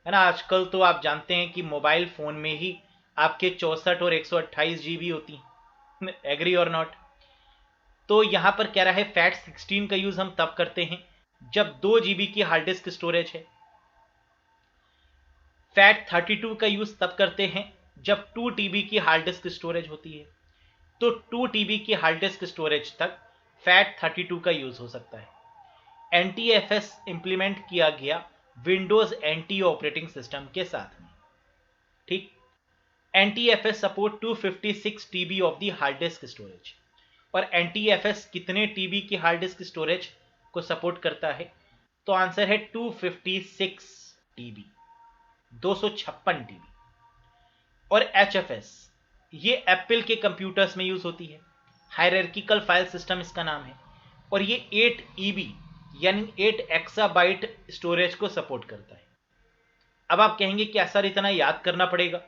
है ना। आजकल तो आप जानते हैं कि मोबाइल फोन में ही आपके 64 और 128 GB होती हैं, एग्री और नॉट। तो यहां पर कह रहा है फैट 16 का यूज हम तब करते हैं जब 2 GB की हार्ड डिस्क स्टोरेज है। फैट 32 का यूज तब करते हैं जब 2 TB की हार्ड डिस्क स्टोरेज होती है। तो 2 TB की हार्ड डिस्क स्टोरेज तक फैट 32 का यूज हो सकता है। NTFS इंप्लीमेंट किया गया विंडोज NT ऑपरेटिंग सिस्टम के साथ में, ठीक। NTFS support 256 TB of the hard disk storage. और NTFS कितने TB की हार्ड डिस्क स्टोरेज को सपोर्ट करता है, तो आंसर है 256 TB, 256 TB। और HFS ये एप्पल के कंप्यूटर्स में यूज होती है, हायरार्किकल फाइल सिस्टम इसका नाम है, और ये 8 EB यानी 8 एक्साबाइट स्टोरेज को सपोर्ट करता है। अब आप कहेंगे कि सर इतना याद करना पड़ेगा,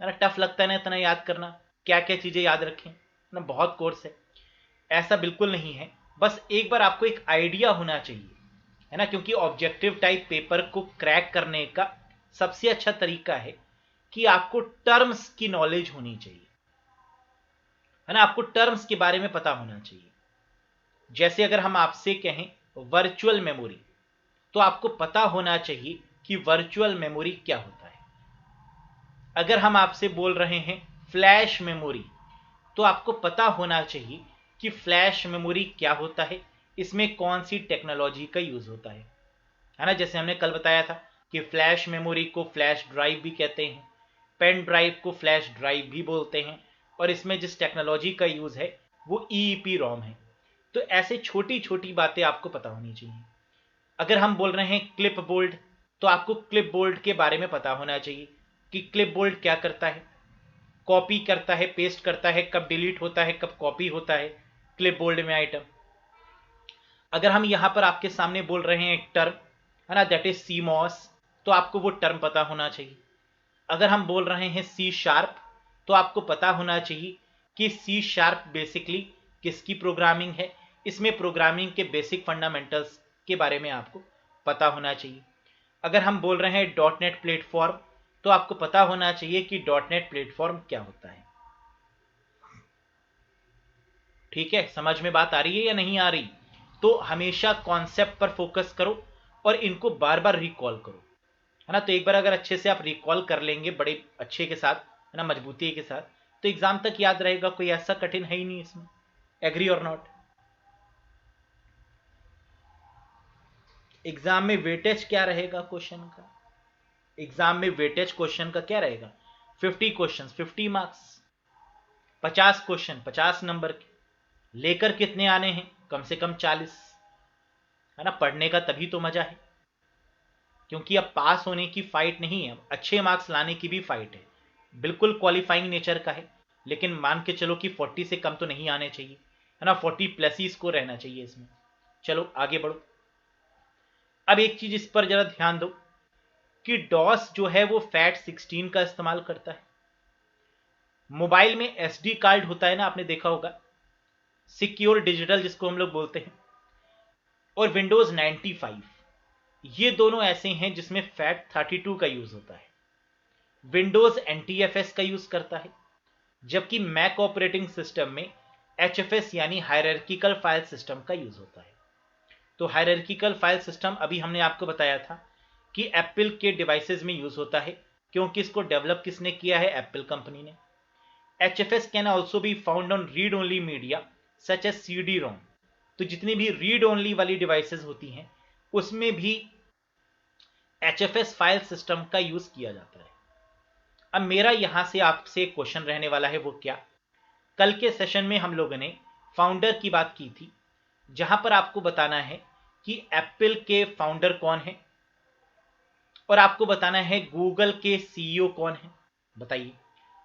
है ना, टफ लगता है ना इतना याद करना, क्या क्या चीजें याद रखें ना, बहुत कोर्स है। ऐसा बिल्कुल नहीं है, बस एक बार आपको एक आइडिया होना चाहिए, है ना, क्योंकि ऑब्जेक्टिव टाइप पेपर को क्रैक करने का सबसे अच्छा तरीका है कि आपको टर्म्स की नॉलेज होनी चाहिए, है ना, आपको टर्म्स के बारे में पता होना चाहिए। जैसे अगर हम आपसे कहें वर्चुअल मेमोरी, तो आपको पता होना चाहिए कि वर्चुअल मेमोरी क्या होता है। अगर हम आपसे बोल रहे हैं फ्लैश मेमोरी, तो आपको पता होना चाहिए कि फ्लैश मेमोरी क्या होता है, इसमें कौन सी टेक्नोलॉजी का यूज होता है ना। जैसे हमने कल बताया था कि फ्लैश मेमोरी को फ्लैश ड्राइव भी कहते हैं, पेन ड्राइव को फ्लैश ड्राइव भी बोलते हैं, और इसमें जिस टेक्नोलॉजी का यूज है वो EEPROM है। तो ऐसे छोटी छोटी बातें आपको पता होनी चाहिए। अगर हम बोल रहे हैं क्लिप बोर्ड, तो आपको क्लिप बोर्ड के बारे में पता होना चाहिए कि क्लिप बोर्ड क्या करता है, कॉपी करता है, पेस्ट करता है, कब डिलीट होता है, कब कॉपी होता है क्लिप बोर्ड में आइटम। अगर हम यहां पर आपके सामने बोल रहे हैं एक टर्म, है ना, दैट इज CMOS, तो आपको वो टर्म पता होना चाहिए। अगर हम बोल रहे हैं C#, तो आपको पता होना चाहिए कि C# बेसिकली किसकी प्रोग्रामिंग है, इसमें प्रोग्रामिंग के बेसिक फंडामेंटल्स के बारे में आपको पता होना चाहिए। अगर हम बोल रहे हैं .NET प्लेटफॉर्म, तो आपको पता होना चाहिए कि .NET प्लेटफॉर्म क्या होता है। ठीक है, समझ में बात आ रही है या नहीं आ रही? तो हमेशा कॉन्सेप्ट पर फोकस करो और इनको बार बार रिकॉल करो, है ना। तो एक बार अगर अच्छे से आप रिकॉल कर लेंगे बड़े अच्छे के साथ, है ना, मजबूती के साथ, तो एग्जाम तक याद रहेगा, कोई ऐसा कठिन है ही नहीं इसमें। एग्री और नॉट? एग्जाम में वेटेज क्या रहेगा क्वेश्चन का? एग्जाम में वेटेज क्वेश्चन का क्या रहेगा? 50 क्वेश्चन 50 मार्क्स, 50 क्वेश्चन 50 नंबर के, लेकर कितने आने हैं? कम से कम 40, है ना। पढ़ने का तभी तो मजा है, क्योंकि अब पास होने की फाइट नहीं है, अच्छे मार्क्स लाने की भी फाइट है। बिल्कुल क्वालिफाइंग नेचर का है, लेकिन मान के चलो कि 40 से कम तो नहीं आने चाहिए, है ना, 40+ ही स्कोर रहना चाहिए इसमें। चलो आगे बढ़ो। अब एक चीज इस पर जरा ध्यान दो कि डॉस जो है वो फैट 16 का इस्तेमाल करता है। मोबाइल में SD कार्ड होता है ना, आपने देखा होगा, सिक्योर डिजिटल जिसको हम लोग बोलते हैं, और विंडोज 95 ये दोनों ऐसे हैं जिसमें FAT32 का यूज होता है। विंडोज NTFS का यूज करता है, जबकि मैक ऑपरेटिंग सिस्टम में HFS यानी हायरार्किकल फाइल सिस्टम का यूज होता है। तो हायरार्किकल फाइल सिस्टम अभी हमने आपको बताया था कि एप्पल के डिवाइसेस में यूज होता है, क्योंकि इसको डेवलप किसने किया है? एप्पल कंपनी ने। HFS can also be found on read only media such as CD-ROM। तो जितनी भी रीड ओनली वाली डिवाइसेस होती हैं उसमें भी HFS फाइल सिस्टम का यूज किया जाता है। अब मेरा यहां से आपसे क्वेश्चन रहने वाला है, वो क्या? कल के सेशन में हम लोगों ने फाउंडर की बात की थी, जहां पर आपको बताना है कि एप्पल के फाउंडर कौन है और आपको बताना है गूगल के CEO कौन है। बताइए,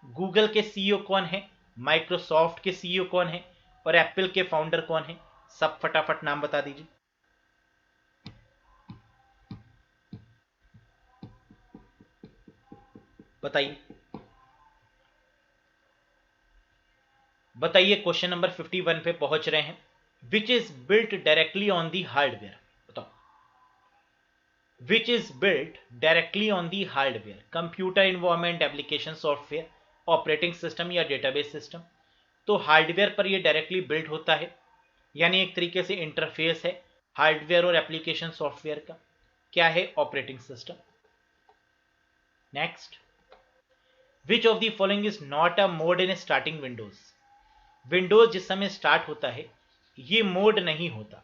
गूगल के CEO कौन है, माइक्रोसॉफ्ट के CEO कौन है और एप्पल के फाउंडर कौन है? सब फटाफट नाम बता दीजिए। बताइए बताइए, क्वेश्चन नंबर 51 पे पहुंच रहे हैं। Which is built directly on the hardware? बताओ, which is built directly on the hardware? Computer environment, application software, operating system या डेटाबेस सिस्टम? तो हार्डवेयर पर ये डायरेक्टली बिल्ट होता है, यानी एक तरीके से इंटरफेस है हार्डवेयर और एप्लीकेशन सॉफ्टवेयर का। क्या है? Operating system. Next, which of the following is not a mode in starting Windows? Windows जिस समय स्टार्ट होता है ये मोड नहीं होता।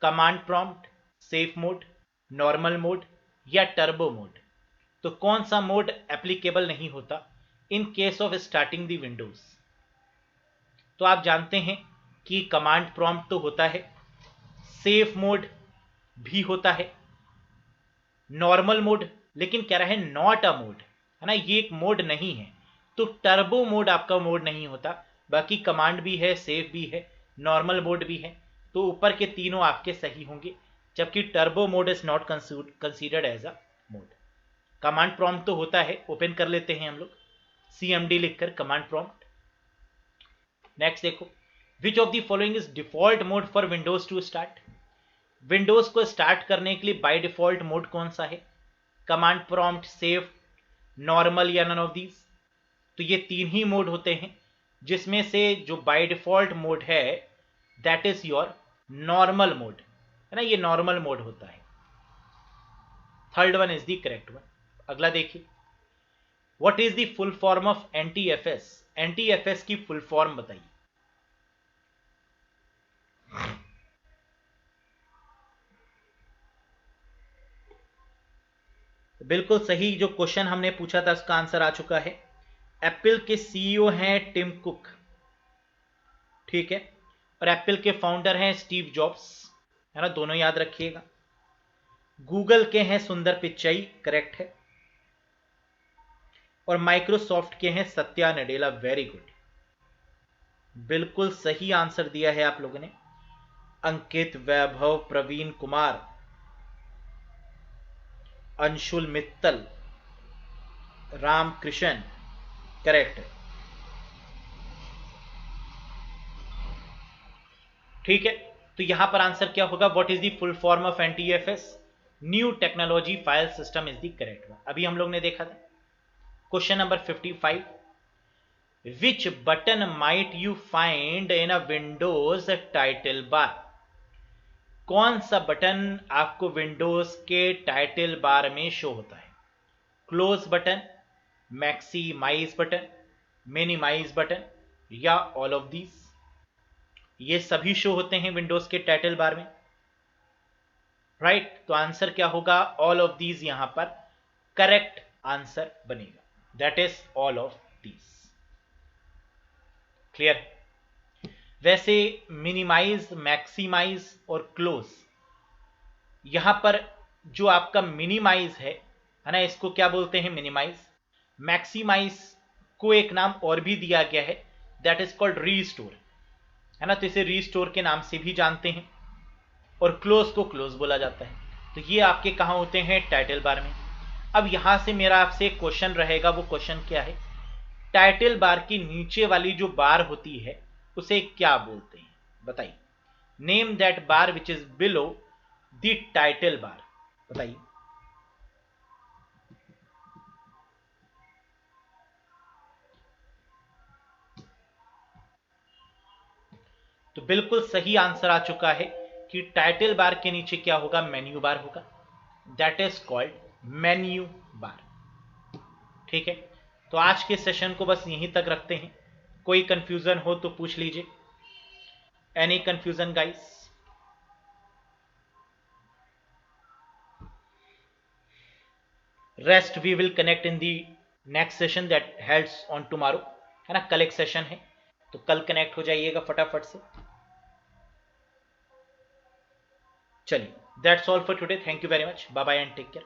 Command prompt, safe mode, normal mode या टर्बो मोड? तो कौन सा मोड एप्लीकेबल नहीं होता in case of starting the Windows? तो आप जानते हैं कि कमांड प्रॉम्प्ट तो होता है, सेफ मोड भी होता है, नॉर्मल मोड लेकिन कह रहा है नॉट अ मोड, है ना, ये एक मोड नहीं है। तो टर्बो मोड आपका मोड नहीं होता, बाकी कमांड भी है, सेफ भी है, नॉर्मल मोड भी है। तो ऊपर के तीनों आपके सही होंगे, जबकि turbo mode is not considered as a mode. Command prompt तो होता है, ओपन कर लेते हैं हम लोग CMD लिखकर कमांड प्रॉम्प्ट। नेक्स्ट देखो, which of the following is default mode for Windows to start? Windows को स्टार्ट करने के लिए बाय डिफॉल्ट मोड कौन सा है? कमांड प्रॉम्प्ट, सेफ, नॉर्मल या नन ऑफ दीज? तो ये तीन ही मोड होते हैं, जिसमें से जो बाय डिफॉल्ट मोड है that is your normal mode, है ना, ये नॉर्मल मोड होता है। Third one is the correct one. अगला देखिए, what is the full form of NTFS? NTFS की फुल फॉर्म बताइए। बिल्कुल सही, जो क्वेश्चन हमने पूछा था उसका आंसर आ चुका है। एप्पल के CEO हैं टिम कुक, ठीक है, और एप्पल के फाउंडर हैं स्टीव जॉब्स, है ना, दोनों याद रखिएगा। गूगल के हैं सुंदर पिचाई, करेक्ट है, और माइक्रोसॉफ्ट के हैं सत्या नडेला, वेरी गुड, बिल्कुल सही आंसर दिया है आप लोगों ने। अंकित, वैभव, प्रवीण कुमार, अंशुल मित्तल, रामकृष्ण, करेक्ट है, ठीक है। तो यहां पर आंसर क्या होगा? What is the full form of NTFS? New technology file system is the correct one. अभी हम लोग ने देखा था। Question number 55, which button might you find in a Windows title bar? कौन सा बटन आपको विंडोज के टाइटल बार में शो होता है? Close button, maximize button, minimize button या ऑल ऑफ दीज? ये सभी शो होते हैं विंडोज के टाइटल बार में, राइट। तो आंसर क्या होगा? ऑल ऑफ दीज यहां पर करेक्ट आंसर बनेगा, that is all of these. Clear? वैसे मिनिमाइज, मैक्सिमाइज और क्लोज, यहां पर जो आपका मिनिमाइज है ना, इसको क्या बोलते हैं? मिनिमाइज। मैक्सिमाइज को एक नाम और भी दिया गया है, दैट इज कॉल्ड रीस्टोर, है ना, तो इसे रीस्टोर के नाम से भी जानते हैं, और क्लोज को क्लोज बोला जाता है। तो ये आपके कहां होते हैं? टाइटल बार में। अब यहां से मेरा आपसे क्वेश्चन रहेगा, वो क्वेश्चन क्या है? टाइटल बार की नीचे वाली जो बार होती है उसे क्या बोलते हैं? बताइए। Name that bar which is below the title bar. बताइए। तो बिल्कुल सही आंसर आ चुका है कि टाइटल बार के नीचे क्या होगा, मेन्यू बार होगा। That is called menu bar. ठीक है, तो आज के सेशन को बस यहीं तक रखते हैं। कोई कंफ्यूजन हो तो पूछ लीजिए। Any confusion guys? Rest we will connect in the next session that holds on tomorrow, है ना, कल एक सेशन है, तो कल कनेक्ट हो जाइएगा फटाफट से। चलिए, that's all for today, thank you very much, bye bye and take care.